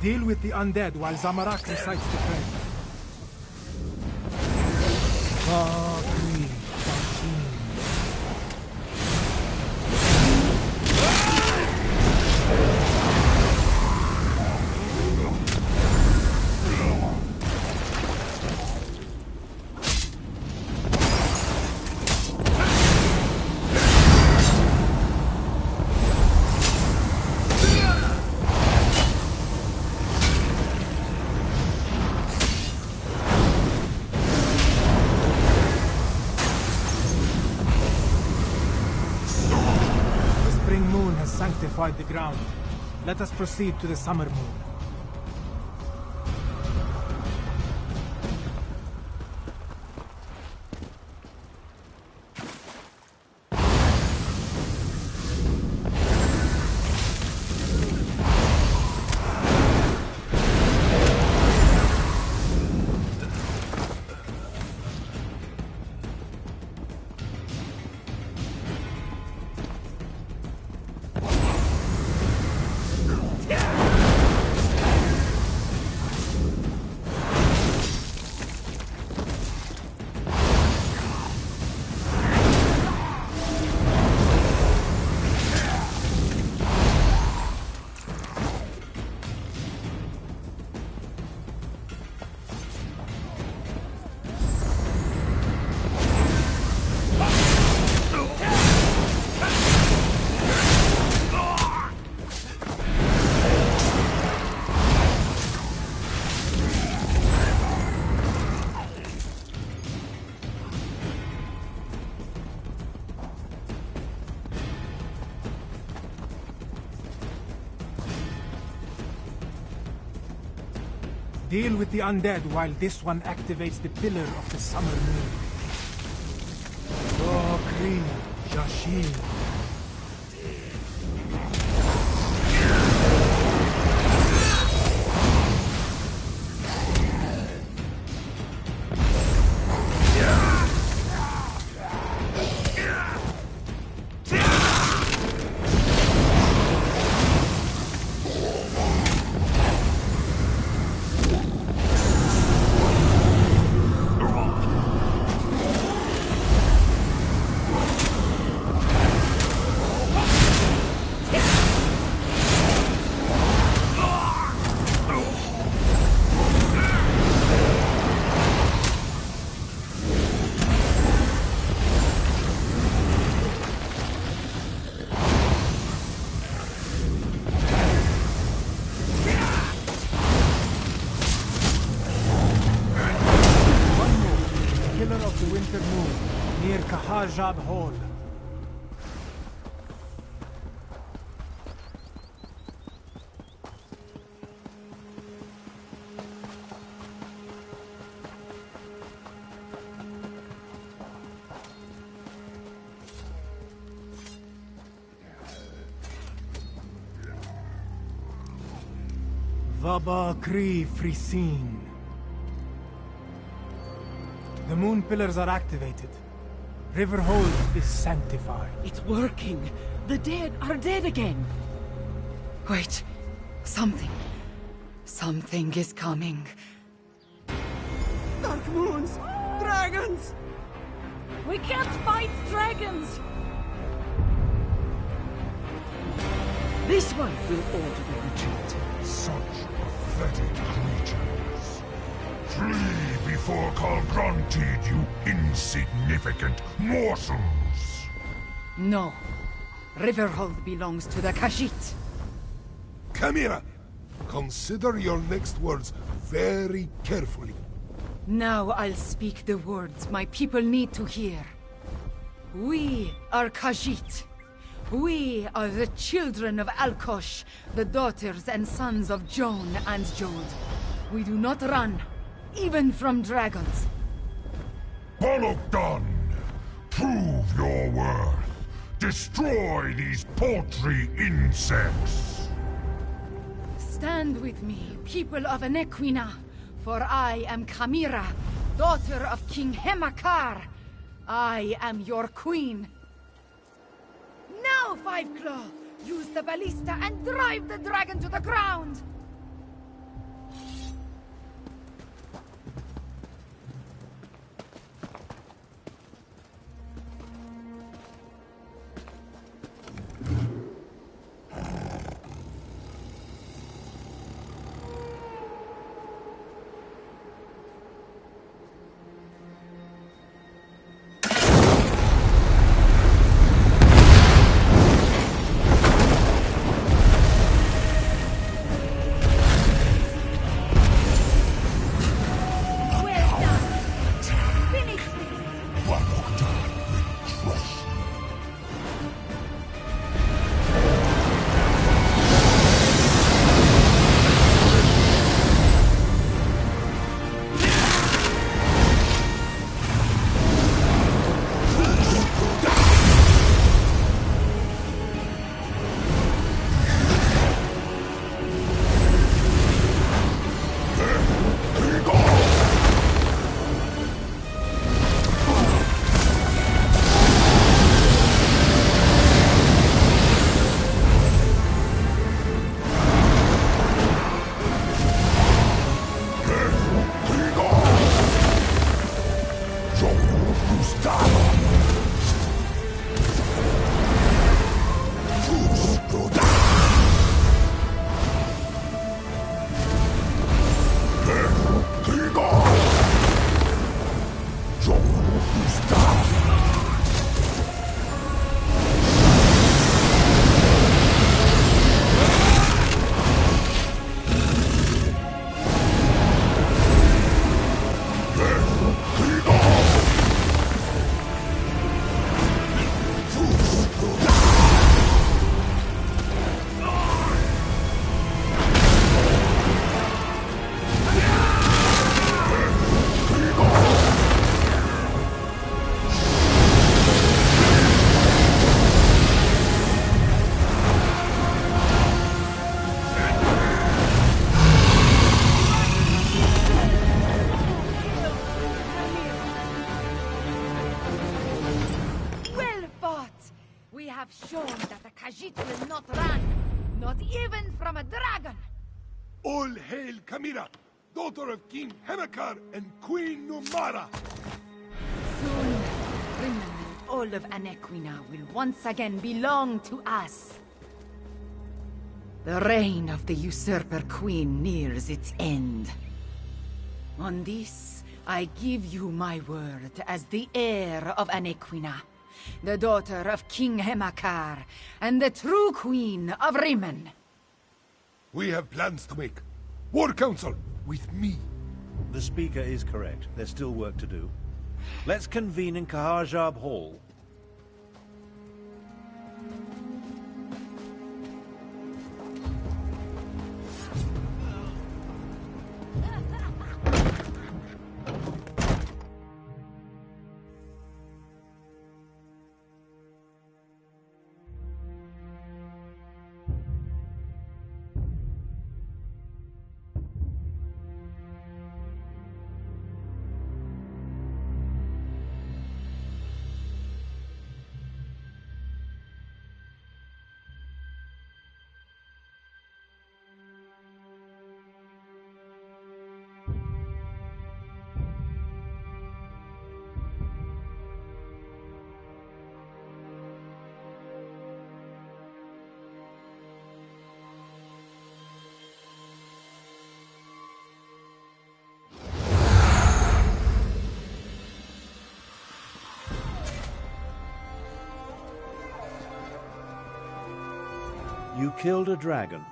[SPEAKER 7] Deal with the undead while Zamarak recites the prayer. sanctified the ground. Let us proceed to the Summer Moon. Deal with the undead while this one activates the pillar of the Summer Moon. Oh, Kree, Jashim. Job Hall. Vaba Kree Frisin. The moon pillars are activated. Riverhold is sanctified.
[SPEAKER 13] It's working. The dead are dead again.
[SPEAKER 9] Wait. Something is coming.
[SPEAKER 12] Dark moons! Dragons!
[SPEAKER 6] We can't fight dragons!
[SPEAKER 13] This one will order the retreat.
[SPEAKER 2] Such pathetic creatures. Flee before confronted, you insignificant morsels!
[SPEAKER 9] No. Riverhold belongs to the Khajiit.
[SPEAKER 8] Chimera! Consider your next words very carefully.
[SPEAKER 9] Now I'll speak the words my people need to hear. We are Khajiit. We are the children of Alkosh, the daughters and sons of Joan and Jode. We do not run, even from dragons.
[SPEAKER 2] Bologdon! Prove your worth. Destroy these paltry insects.
[SPEAKER 9] Stand with me, people of Anequina, for I am Chimera, daughter of King Hemakar. I am your queen. Now, Five Claw! Use the ballista and drive the dragon to the ground!
[SPEAKER 8] All hail Camira, daughter of King Hemakar and Queen Numara!
[SPEAKER 9] Soon, Rimmon and all of Anequina will once again belong to us. The reign of the usurper queen nears its end. On this, I give you my word as the heir of Anequina, the daughter of King Hemakar, and the true queen of Rimmon.
[SPEAKER 8] We have plans to make. War Council, with me.
[SPEAKER 1] The Speaker is correct. There's still work to do. Let's convene in Kahajab Hall. You killed a dragon.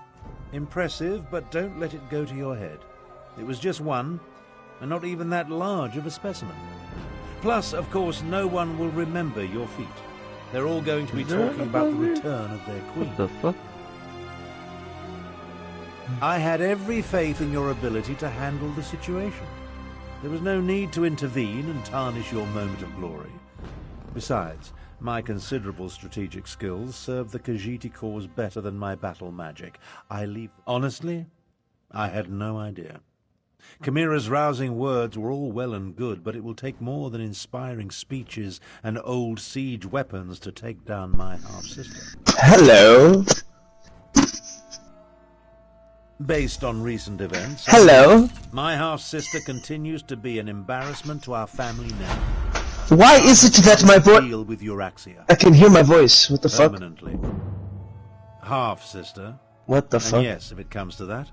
[SPEAKER 1] Impressive, but don't let it go to your head. It was just one, and not even that large of a specimen. Plus, of course, no one will remember your feat. They're all going to be talking about the return of their queen.
[SPEAKER 15] What the fuck?
[SPEAKER 1] I had every faith in your ability to handle the situation. There was no need to intervene and tarnish your moment of glory. Besides, my considerable strategic skills serve the Khajiit cause better than my battle magic. Honestly, I had no idea. Camira's rousing words were all well and good, but it will take more than inspiring speeches and old siege weapons to take down my half-sister.
[SPEAKER 15] Hello.
[SPEAKER 1] Based on recent events,
[SPEAKER 15] Hello.
[SPEAKER 1] My half-sister continues to be an embarrassment to our family name.
[SPEAKER 15] Why is it that my voice...
[SPEAKER 1] Deal with Euraxia.
[SPEAKER 15] I can hear my voice. What the fuck?
[SPEAKER 1] Permanently. Half-sister.
[SPEAKER 15] What the
[SPEAKER 1] And
[SPEAKER 15] fuck?
[SPEAKER 1] yes, if it comes to that.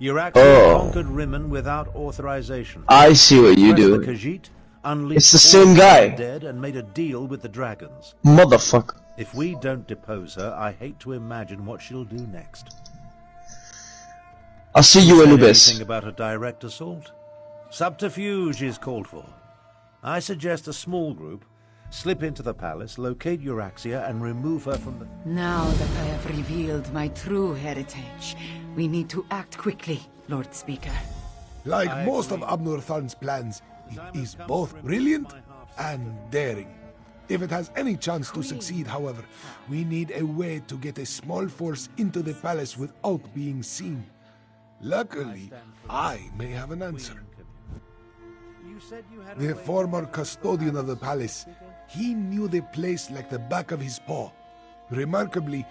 [SPEAKER 1] Euraxia conquered Rimmon without authorization.
[SPEAKER 15] I see what you do.
[SPEAKER 1] The Khajiit, unleashed
[SPEAKER 15] It's the same
[SPEAKER 1] all
[SPEAKER 15] guy.
[SPEAKER 1] the dead and made a deal with the dragons.
[SPEAKER 15] Motherfucker.
[SPEAKER 1] If we don't depose her, I hate to imagine what she'll do next.
[SPEAKER 15] I'll see you, Anubis.
[SPEAKER 1] Anything about a direct assault? Subterfuge is called for. I suggest a small group slip into the palace, locate Euraxia, and remove her from the...
[SPEAKER 9] Now that I have revealed my true heritage, we need to act quickly, Lord Speaker.
[SPEAKER 8] Like most of Abnur-Tharn's plans, it is both brilliant and daring. If it has any chance to succeed, however, we need a way to get a small force into the palace without being seen. Luckily, I may have an answer. The former custodian of the palace, he knew the place like the back of his paw. Remarkably,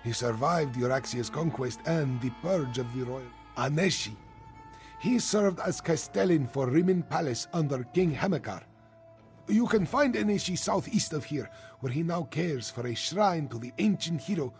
[SPEAKER 8] he survived Euraxia's conquest and the purge of the royal Aneshi. He served as castellan for Rimmon Palace under King Hemakar. You can find Aneshi southeast of here, where he now cares for a shrine to the ancient hero.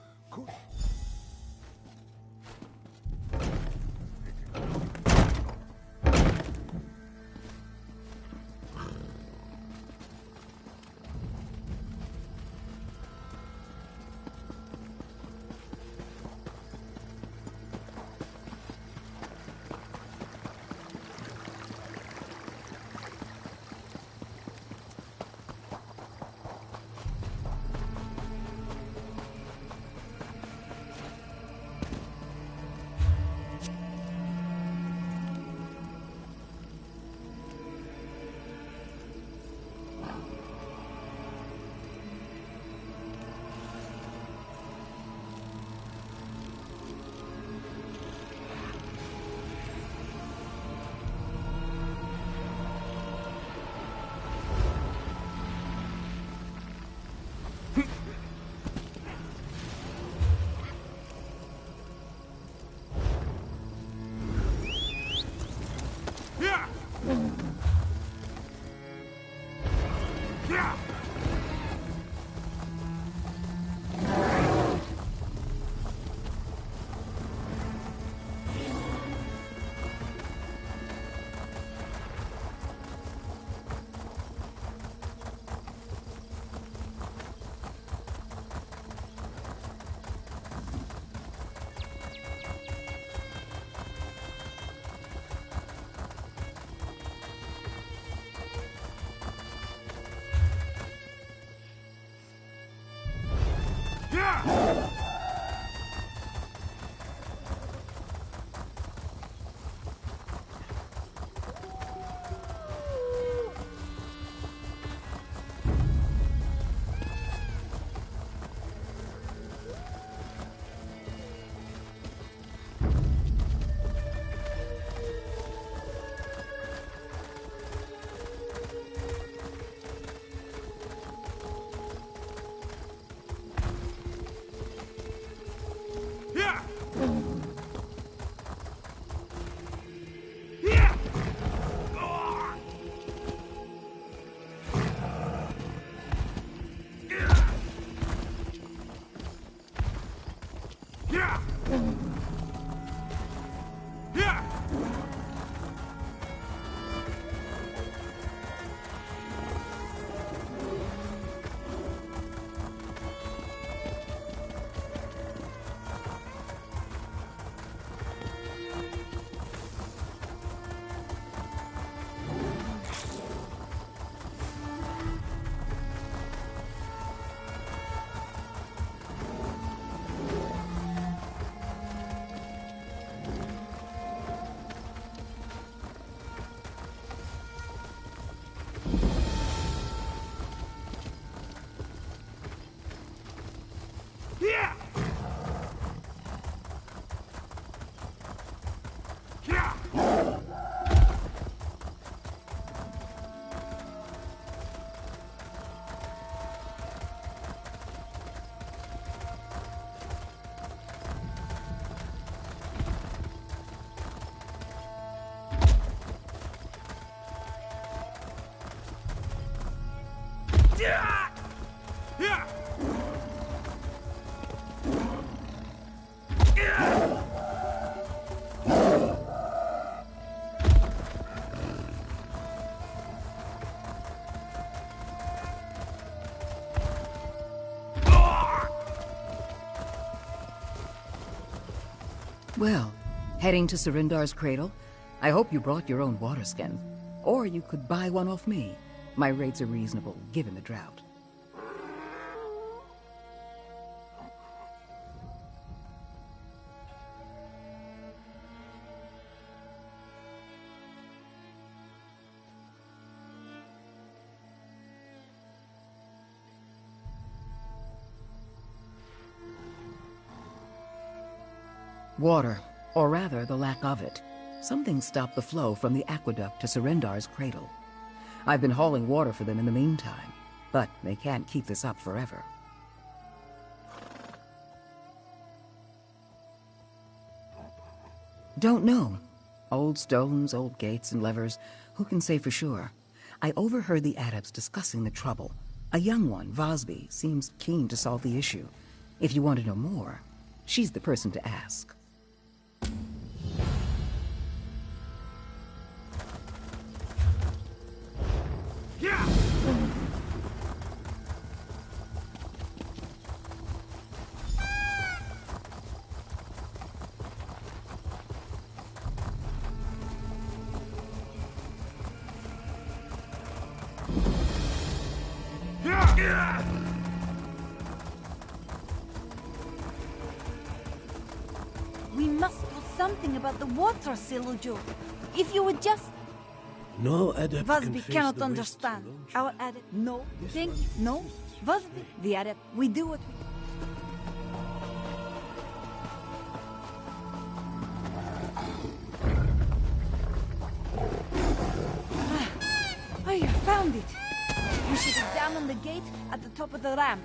[SPEAKER 16] Well, heading to Surindar's cradle? I hope you brought your own water skin. Or you could buy one off me. My rates are reasonable, given the drought. Water, or rather the lack of it. Something stopped the flow from the aqueduct to Surindar's cradle. I've been hauling water for them in the meantime, but they can't keep this up forever. Don't know. Old stones, old gates and levers, who can say for sure? I overheard the adepts discussing the trouble. A young one, Vosby, seems keen to solve the issue. If you want to know more, she's the person to ask.
[SPEAKER 17] We must do something about the water, Silujo. If you would just...
[SPEAKER 3] No adept
[SPEAKER 17] Vosby cannot understand. Our adept... No. Thank you. No. Vosby, the adept. We do what we... I found it. We should examine the gate at the top of the ramp.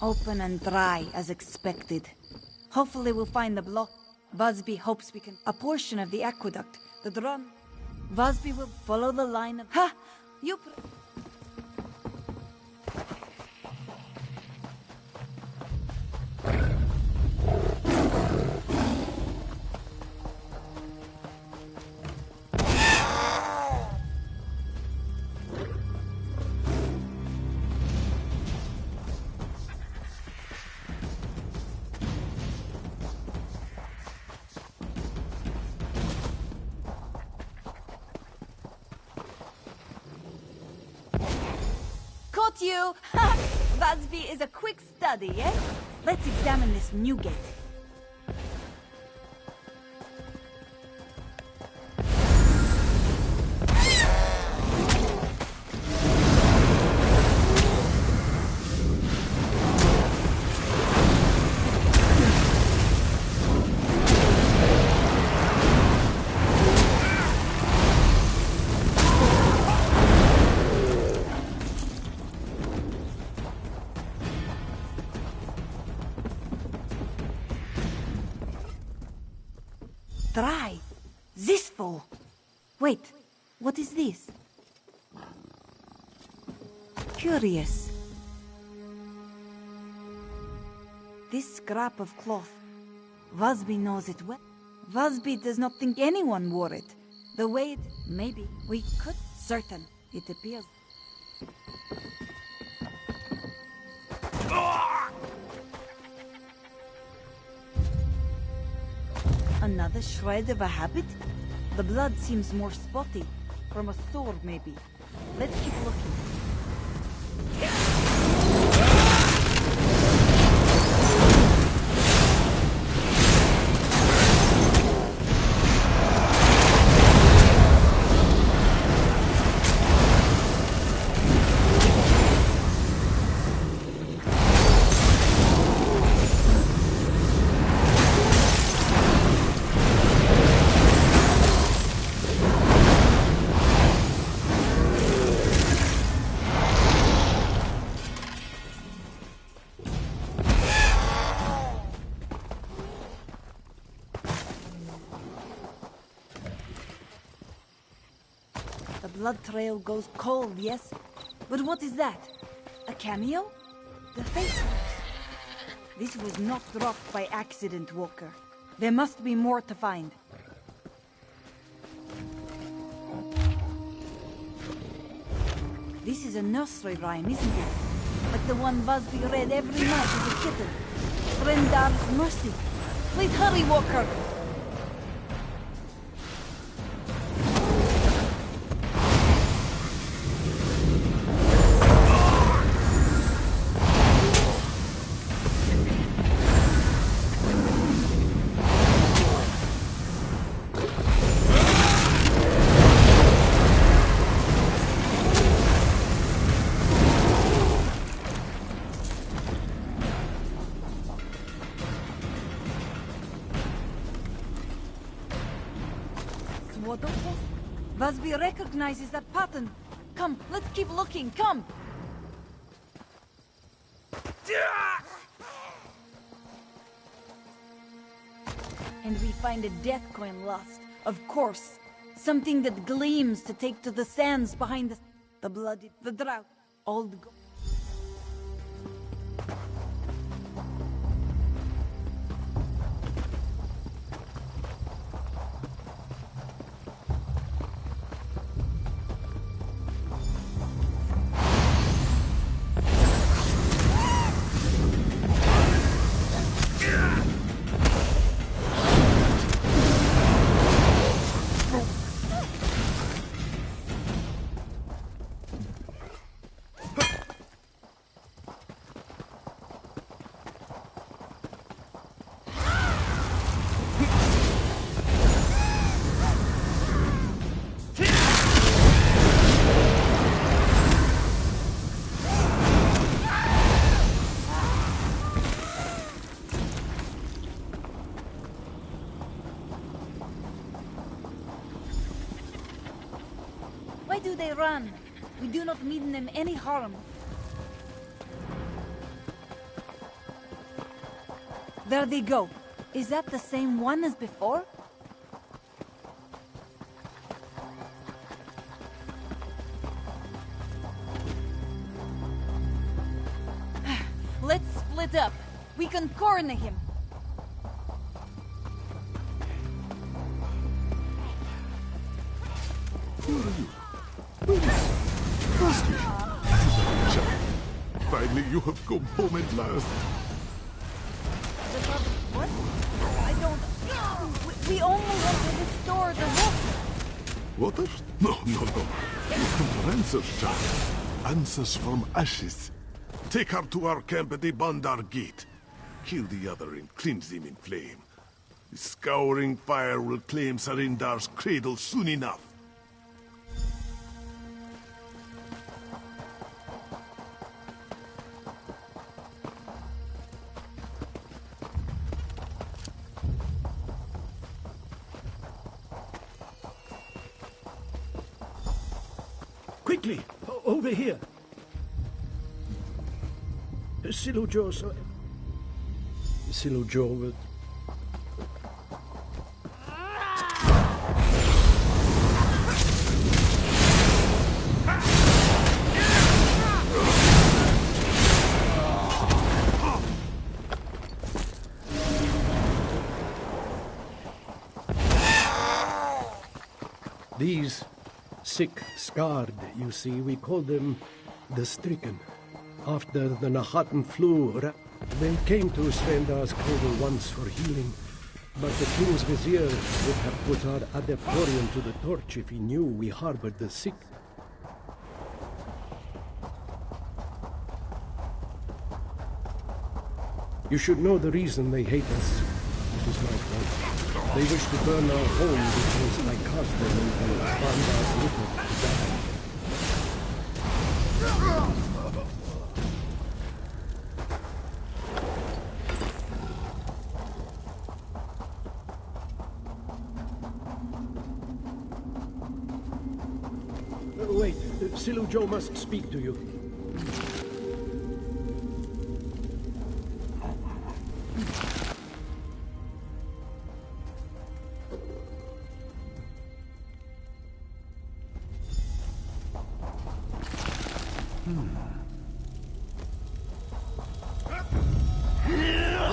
[SPEAKER 17] Open and dry, as expected. Hopefully we'll find the block. Vosby hopes we can... A portion of the aqueduct, the drum. Vosby will follow the line of... Ha! You... Caught you! Vosby is a quick study, eh? Let's examine this new gate. Curious. This scrap of cloth. Vosby knows it well. Vosby does not think anyone wore it. The way it... Maybe. We could... Certain. It appears... Another shred of a habit? The blood seems more spotty. From a sword, maybe. Let's keep looking. The blood trail goes cold, yes? But what is that? A cameo? The face. This was not dropped by accident, Walker. There must be more to find. This is a nursery rhyme, isn't it? Like the one Vosby read every night as a kitten. Threndar's Mercy. Please hurry, Walker! Vosby recognizes that pattern. Come, let's keep looking, come! And we find a death coin lost. Of course. Something that gleams to take to the sands behind the bloody... the drought. Old... Why do they run? We do not mean them any harm. There they go. Is that the same one as before? Let's split up. We can corner him.
[SPEAKER 8] Who are you? Who is... Vosby! Finally, you have come home at last.
[SPEAKER 17] What? I don't... We only want to restore the water.
[SPEAKER 8] Water? No. You come to Rancer's child. Answers from ashes. Take her to our camp at the Bandar Gate. Kill the other and cleanse him in flame. The scouring fire will claim Sarindar's cradle soon enough.
[SPEAKER 3] Quickly! Over here! Silujo, Silujo...
[SPEAKER 18] These sick, scarred, you see, we call them the stricken. After the Nahatan flu, they came to Svendar's cradle once for healing, but the king's vizier would have put our adeptorium to the torch if he knew we harbored the sick. You should know the reason they hate us. It is my fault. They wish to burn our home because I cast them into Svandar's river to die. Wait, Silujo must speak to you.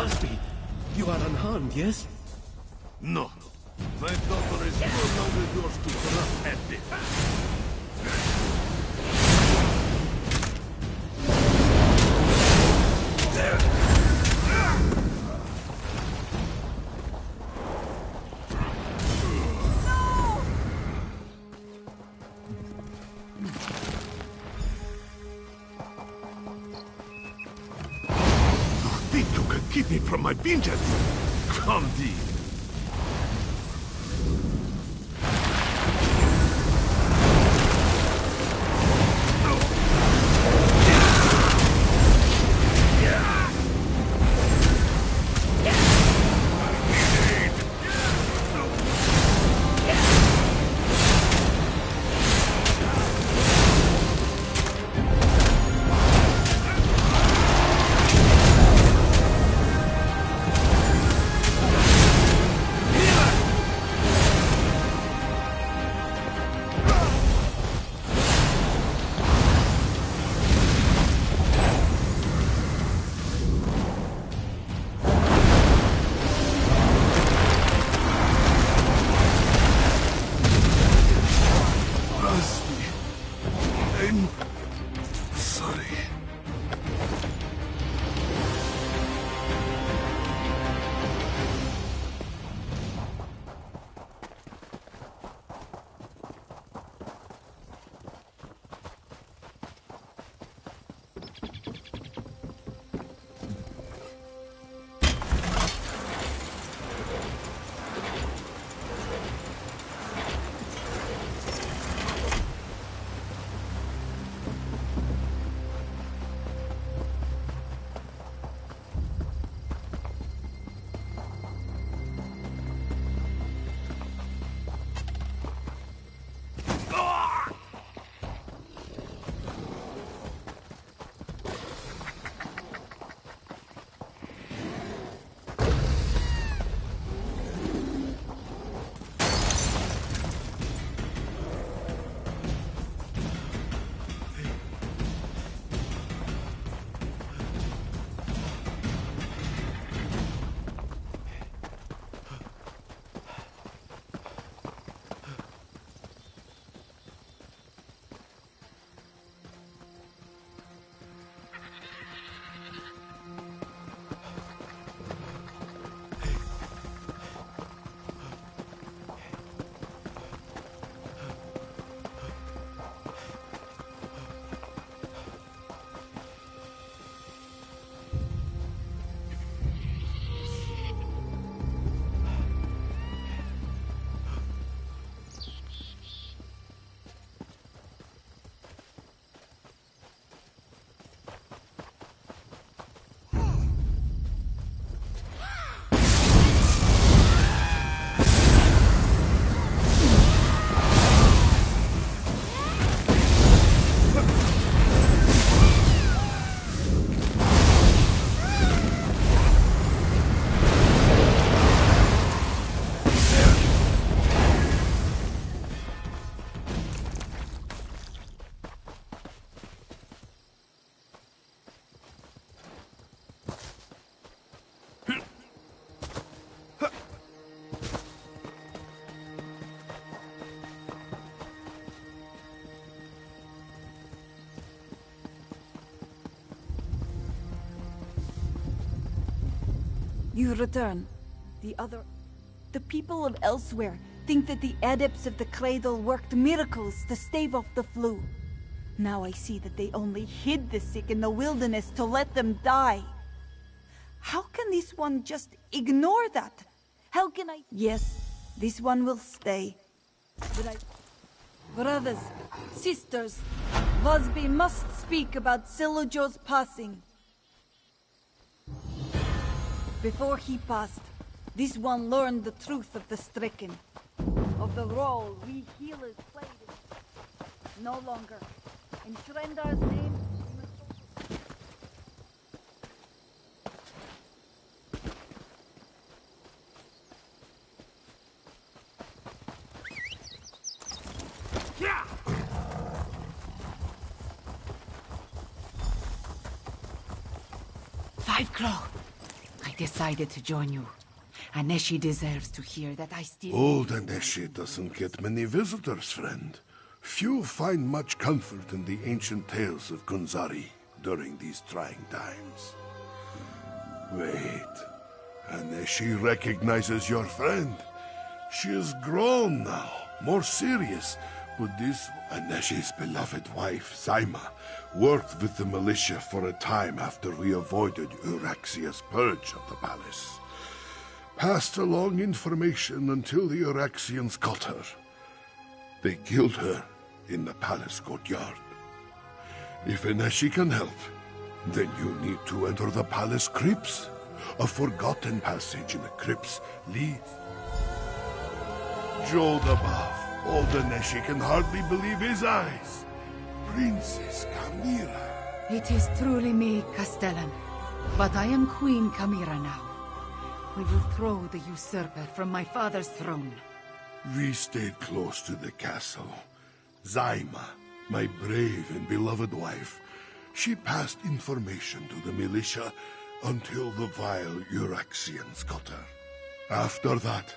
[SPEAKER 18] Busby, you are unharmed, yes?
[SPEAKER 14] No. My daughter is no longer yours to corrupt at this. Keep me from my vengeance! Come thee!
[SPEAKER 17] You return. The people of elsewhere think that the adepts of the Cradle worked miracles to stave off the flu. Now I see that they only hid the sick in the wilderness to let them die. How can this one just ignore that? How can I... Yes, this one will stay. But Brothers, sisters, Vosby must speak about Silojo's passing. Before he passed, this one learned the truth of the stricken, of the role we healers played in it. No longer. In Shrendar's name,
[SPEAKER 9] Five Claw, I decided to join you. Aneshi deserves to hear that I still...
[SPEAKER 8] Old Aneshi doesn't get many visitors, friend. Few find much comfort in the ancient tales of Gunzari during these trying times. Wait, Aneshi recognizes your friend. She is grown now, more serious. But this Aneshi's beloved wife, Zaima, worked with the militia for a time after we avoided Euraxia's purge of the palace. Passed along information until the Euraxians caught her. They killed her in the palace courtyard. If Aneshi can help, then you need to enter the palace crypts. A forgotten passage in the crypts leads... Jode above. Old Aneshi can hardly believe his eyes. Princess Kamira.
[SPEAKER 9] It is truly me, Castellan. But I am Queen Kamira now. We will throw the usurper from my father's throne.
[SPEAKER 8] We stayed close to the castle. Zaima, my brave and beloved wife, she passed information to the militia until the vile Euraxians got her. After that,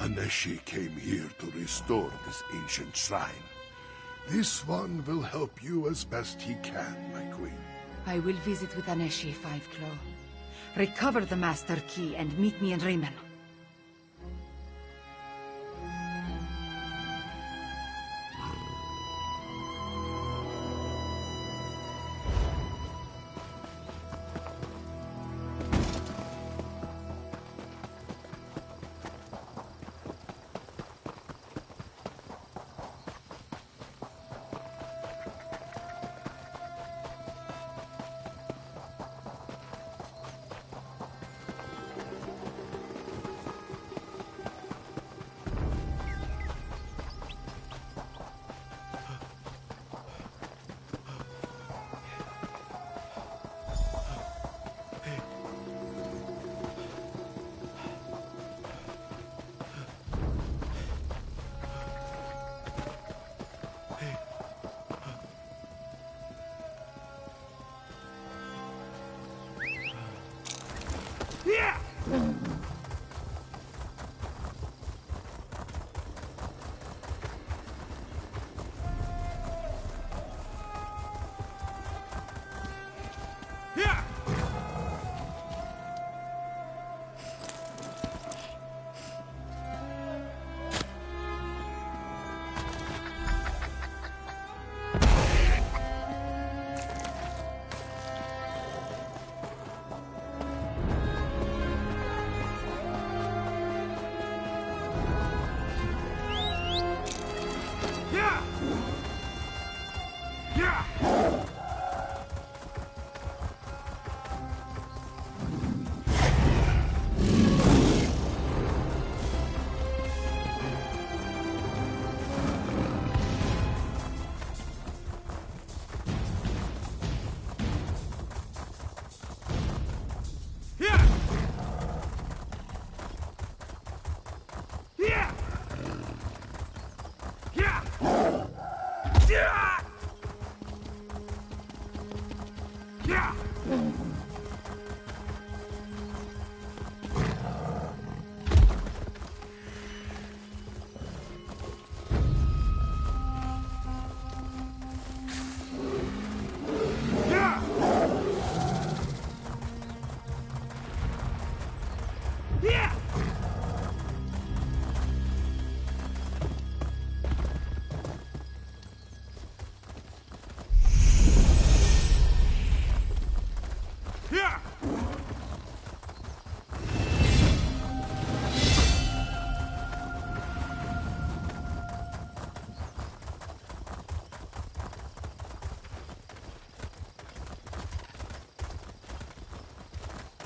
[SPEAKER 8] Aneshi came here to restore this ancient shrine. This one will help you as best he can, my queen.
[SPEAKER 9] I will visit with Aneshi, Five Claw. Recover the Master Key and meet me in Riemann.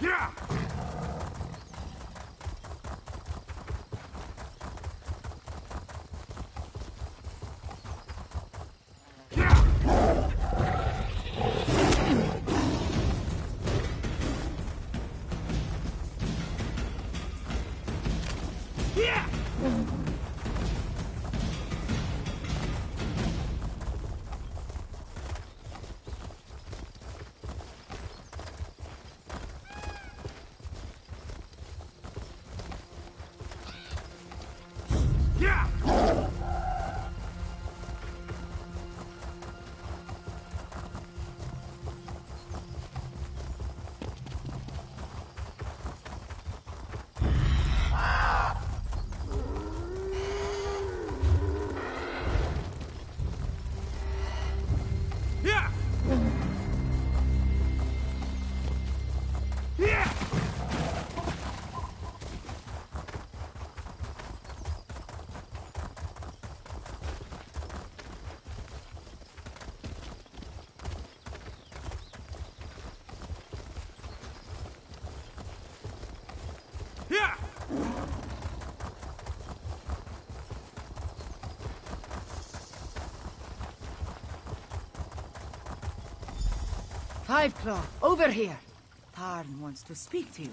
[SPEAKER 3] Yeah!
[SPEAKER 9] Five Claw, over here. Tarn wants to speak to you.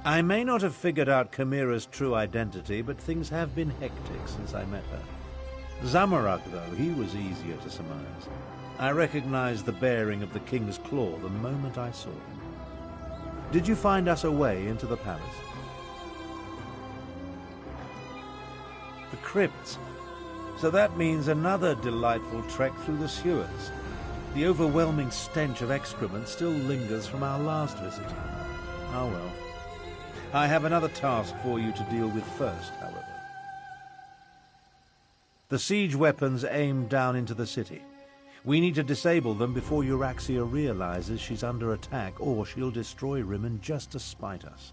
[SPEAKER 1] I may not have figured out Chimera's true identity, but things have been hectic since I met her. Zamorak, though, he was easier to surmise. I recognized the bearing of the King's Claw the moment I saw him. Did you find us a way into the palace? The crypts. So that means another delightful trek through the sewers. The overwhelming stench of excrement still lingers from our last visit. Oh well. I have another task for you to deal with first, however. The siege weapons aim down into the city. We need to disable them before Euraxia realizes she's under attack, or she'll destroy Rimmon just to spite us.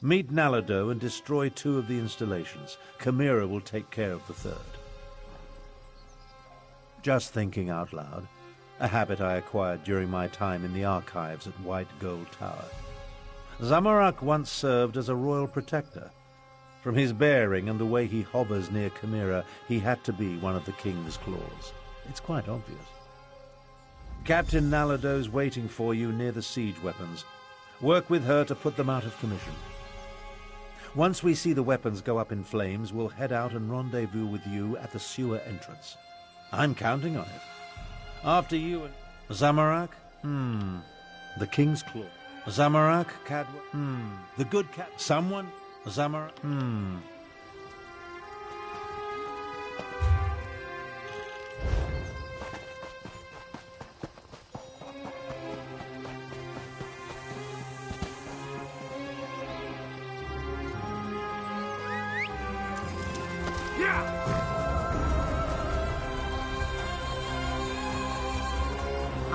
[SPEAKER 1] Meet Nalado and destroy 2 of the installations. Chimera will take care of the 3rd. Just thinking out loud, a habit I acquired during my time in the archives at White Gold Tower. Zamorak once served as a royal protector. From his bearing and the way he hovers near Chimera, he had to be one of the King's Claws. It's quite obvious. Captain Nalado's waiting for you near the siege weapons. Work with her to put them out of commission. Once we see the weapons go up in flames, we'll head out and rendezvous with you at the sewer entrance. I'm counting on it. After you and... Zamorak? The King's Claw. Zamorak, Cadwell? The good cat... Someone? Zamorak?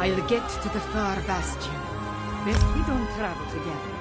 [SPEAKER 9] I'll get to the far bastion. Best we don't travel together.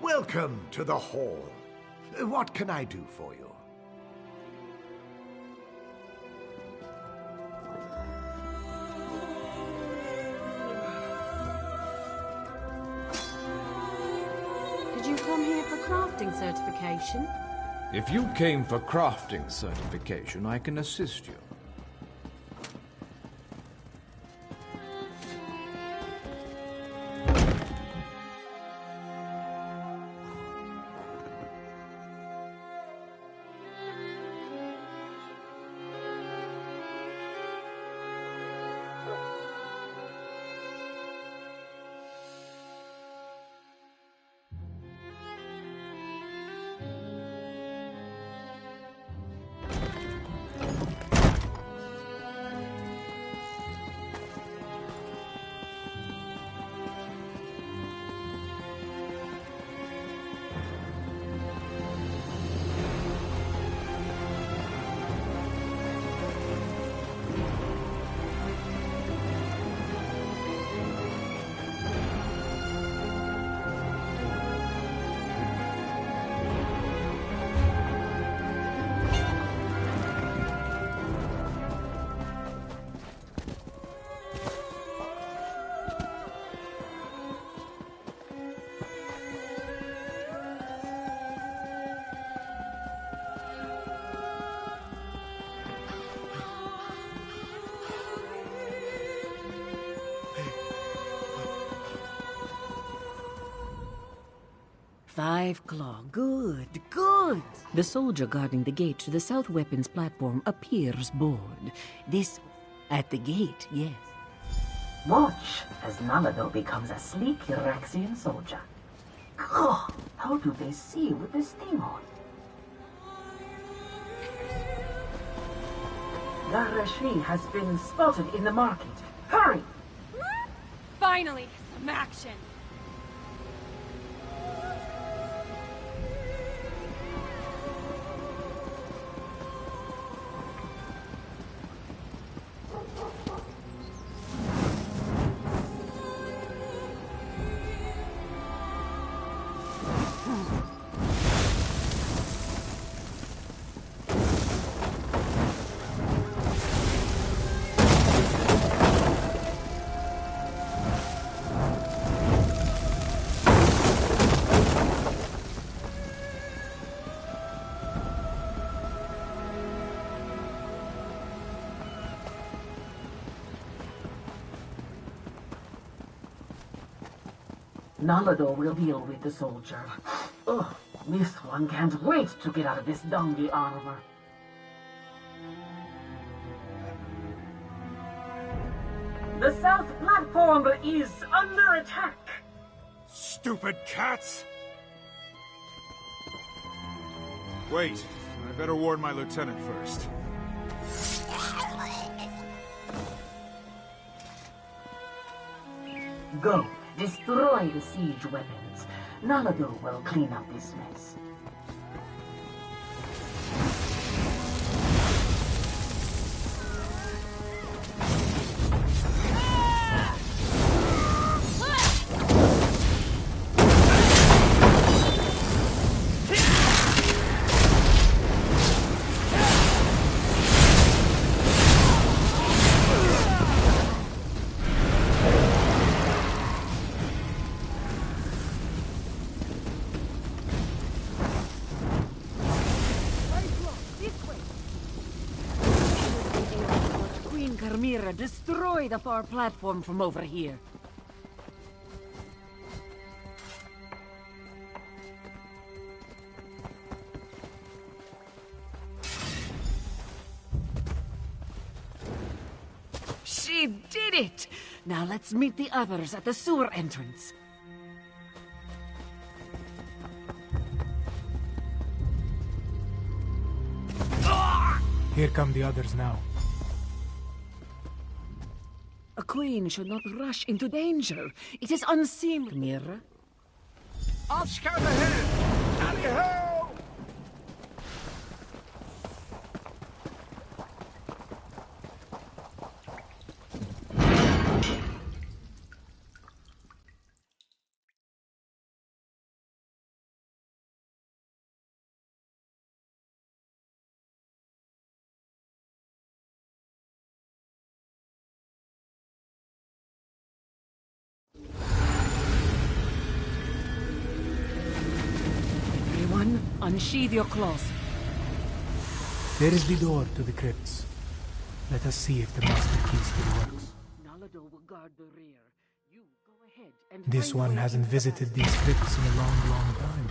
[SPEAKER 3] Welcome to the hall. What can I do for you?
[SPEAKER 19] Did you come here for crafting certification?
[SPEAKER 10] If you came for crafting certification, I can assist you.
[SPEAKER 13] live claw. Good, good. The soldier guarding the gate to the south weapons platform appears bored. This... at the gate, yes.
[SPEAKER 20] Watch as Nalado becomes a sleek Uraxian soldier. God, how do they see with this thing on? Larashi has been spotted in the market. Hurry!
[SPEAKER 6] Finally, some action.
[SPEAKER 20] Nalado will deal with the soldier. Ugh, this one can't wait to get out of this dungy armor. The south platform is under attack.
[SPEAKER 21] Stupid cats! Wait, I better warn my lieutenant first.
[SPEAKER 20] Go. Destroy the siege weapons. Nalado will clean up this mess.
[SPEAKER 13] Destroy the far platform from over here. She did it! Now let's meet the others at the sewer entrance.
[SPEAKER 7] Here come the others now.
[SPEAKER 13] A queen should not rush into danger. It is unseemly. Mira?
[SPEAKER 21] I'll scout ahead! Tally-ho!
[SPEAKER 13] Unsheathe your claws.
[SPEAKER 7] There is the door to the crypts. Let us see if the master key still works.
[SPEAKER 13] Nalado will guard the rear. You go ahead and
[SPEAKER 7] This one hasn't visited these crypts in a long, long time.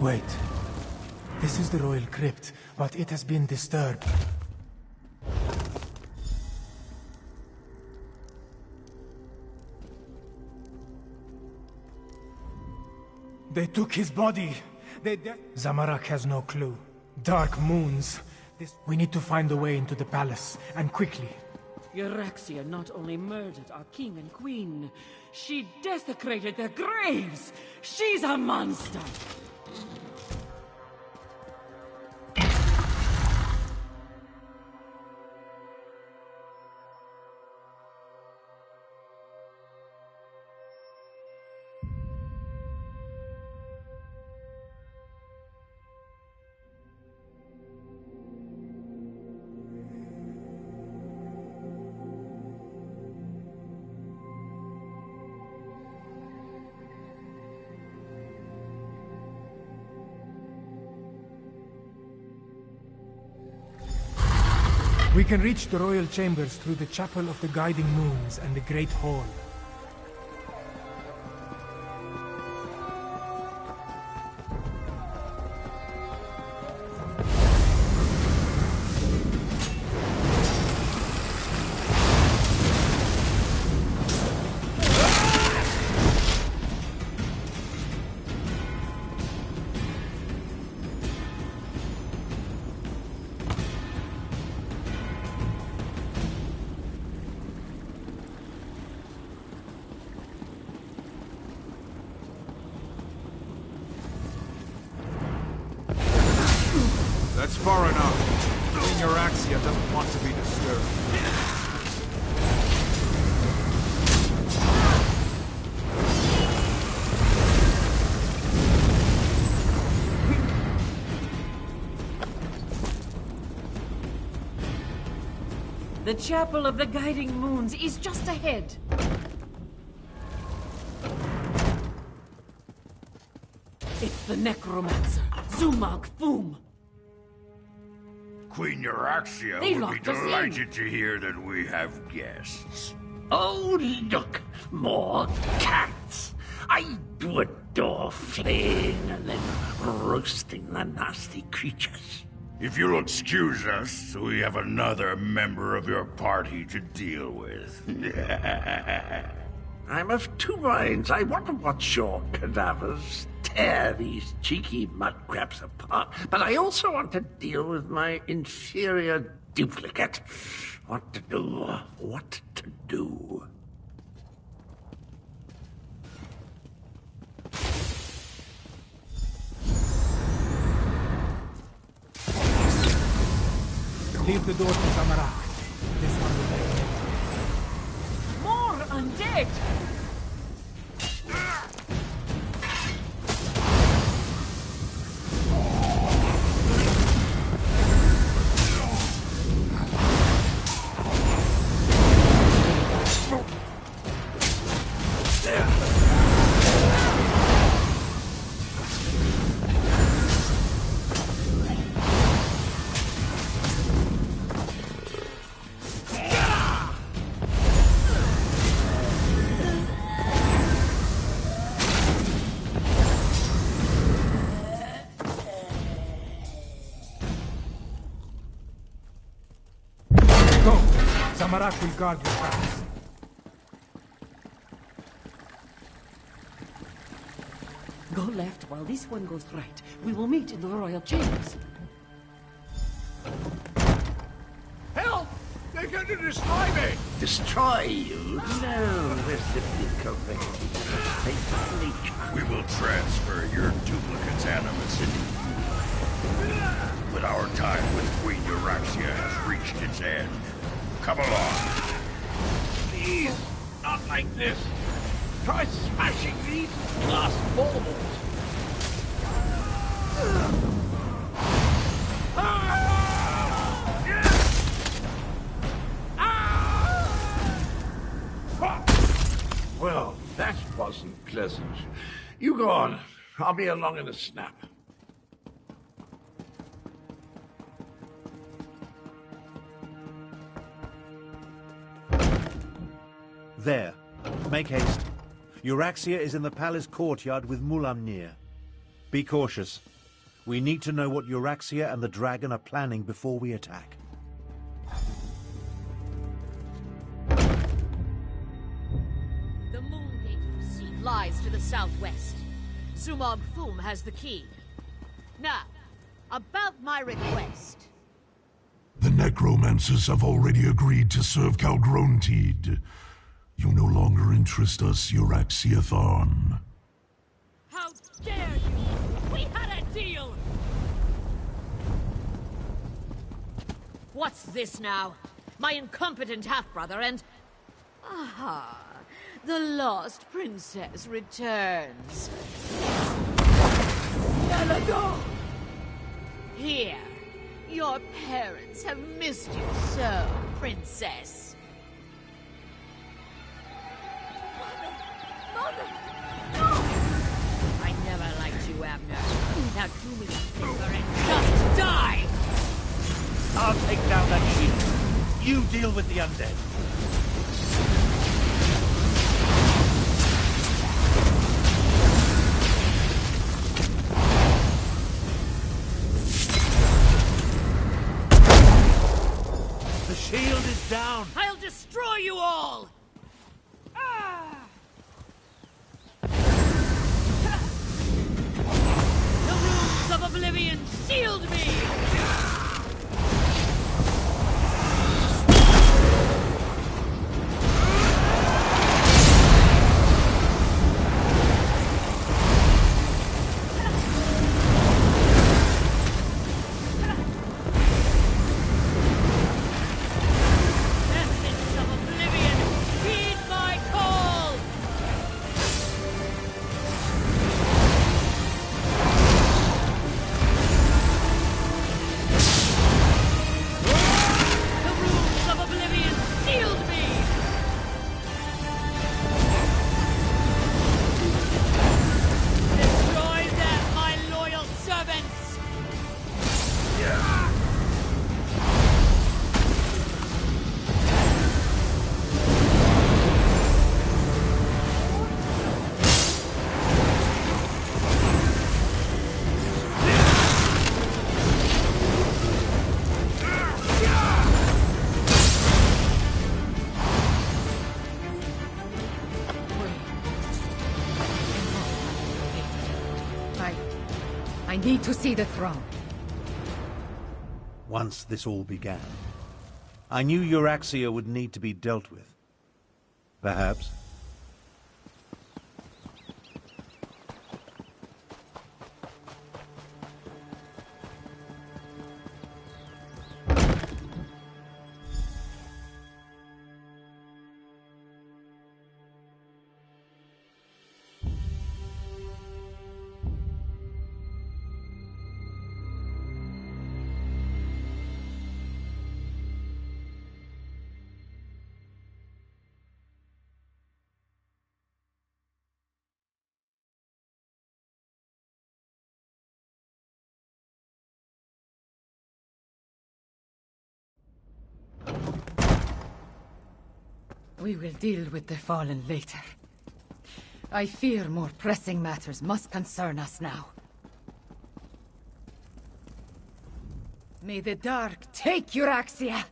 [SPEAKER 7] Wait. This is the royal crypt, but it has been disturbed. They took his body. Zamarak has no clue. Dark moons. We need to find a way into the palace, and quickly.
[SPEAKER 13] Euraxia not only murdered our king and queen, she desecrated their graves! She's a monster!
[SPEAKER 7] We can reach the royal chambers through the Chapel of the Guiding Moons and the Great Hall.
[SPEAKER 21] That's far enough. Queen Euraxia doesn't want to be disturbed.
[SPEAKER 13] The Chapel of the Guiding Moons is just ahead. It's the necromancer, Zumag Foom.
[SPEAKER 2] Queen Euraxia
[SPEAKER 13] They
[SPEAKER 2] will be
[SPEAKER 13] locked us in.
[SPEAKER 2] delighted to hear that we have guests.
[SPEAKER 3] Oh, look, more cats. I do adore flaying and then roasting the nasty creatures.
[SPEAKER 2] If you'll excuse us, we have another member of your party to deal with.
[SPEAKER 3] I'm of two minds. I want to watch your cadavers tear these cheeky mudcrabs apart, but I also want to deal with my inferior duplicate. What to do? What to do?
[SPEAKER 7] Leave the door to Zamarak. This one will make it.
[SPEAKER 13] More undead!
[SPEAKER 7] Go! Zamarak will guard your house.
[SPEAKER 13] Go left while this one goes right. We will meet in the royal chambers.
[SPEAKER 3] Help! They're going to destroy me! Destroy you? No, we're simply correcting a mistake of nature.
[SPEAKER 2] We will transfer your duplicate's animus into you. But our time with Queen Euraxia has reached its end. Come along.
[SPEAKER 3] Please, not like this. Try smashing these glass balls. Well, that wasn't pleasant. You go on. I'll be along in a snap.
[SPEAKER 1] There. Make haste. Euraxia is in the palace courtyard with Mulamnir. Be cautious. We need to know what Euraxia and the dragon are planning before we attack.
[SPEAKER 5] The moon gate you see lies to the southwest. Zumog Fum has the key. Now, about my request.
[SPEAKER 4] The necromancers have already agreed to serve Calgrontid. You no longer interest us, Euraxia Tharn.
[SPEAKER 5] How dare you! We had a deal! What's this now? My incompetent half-brother and... Aha! The lost princess returns. Elador! Here. Your parents have missed you so, princess. Mother! No! I never liked you, Abner. Now do me a favor and just die!
[SPEAKER 1] I'll take down that shield. You deal with the undead. The shield is down!
[SPEAKER 5] I'll destroy you all! The runes of oblivion shield me!
[SPEAKER 9] I need to see the throne.
[SPEAKER 1] Once this all began, I knew Euraxia would need to be dealt with. Perhaps.
[SPEAKER 9] We will deal with the fallen later. I fear more pressing matters must concern us now. May the dark take Euraxia!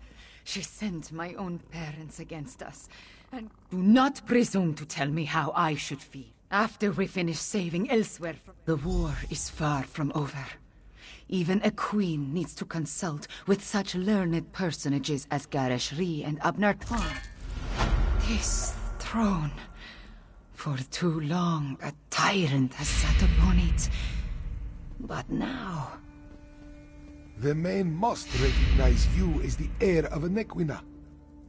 [SPEAKER 9] She sent my own parents against us. And do not presume to tell me how I should feel. After we finish saving elsewhere, the war is far from over. Even a queen needs to consult with such learned personages as Gareshri and Abner Tarn. This throne. For too long, a tyrant has sat upon it. But now...
[SPEAKER 8] The men must recognize you as the heir of a Nequina.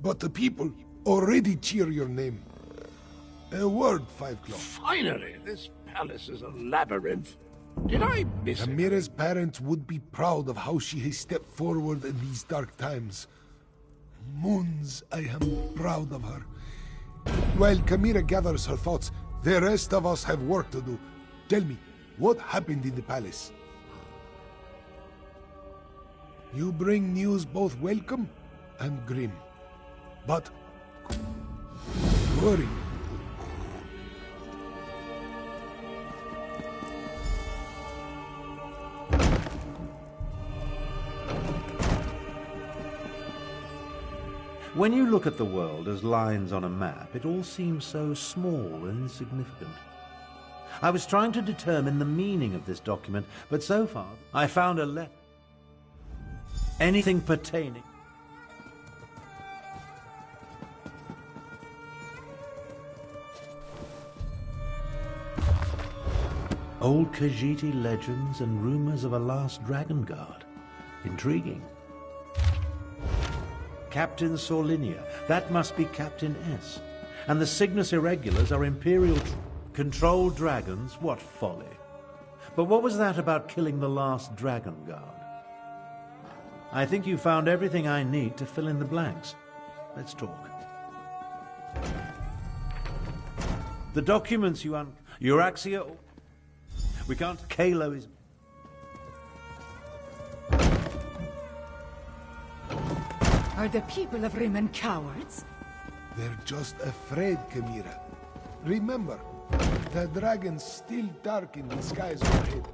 [SPEAKER 8] But the people already cheer your name. A word, Five Claw.
[SPEAKER 3] Finally, this palace is a labyrinth. Did I miss it?
[SPEAKER 8] Amira's parents would be proud of how she has stepped forward in these dark times. Moons, I am proud of her. While Kamira gathers her thoughts, the rest of us have work to do. Tell me, what happened in the palace? You bring news both welcome and grim. But... worry.
[SPEAKER 1] When you look at the world as lines on a map, it all seems so small and insignificant. I was trying to determine the meaning of this document, but so far I found a letter. Anything pertaining. Old Khajiiti legends and rumors of a last dragon guard. Intriguing. Captain Sorlinia. That must be Captain S. And the Cygnus Irregulars are Imperial controlled dragons. What folly. But what was that about killing the last dragon guard? I think you found everything I need to fill in the blanks. Let's talk. The documents you Euraxia... We can't... Kalo is...
[SPEAKER 9] Are the people of Rimmon cowards?
[SPEAKER 8] They're just afraid, Chimera. Remember, the dragons still darken the skies overhead.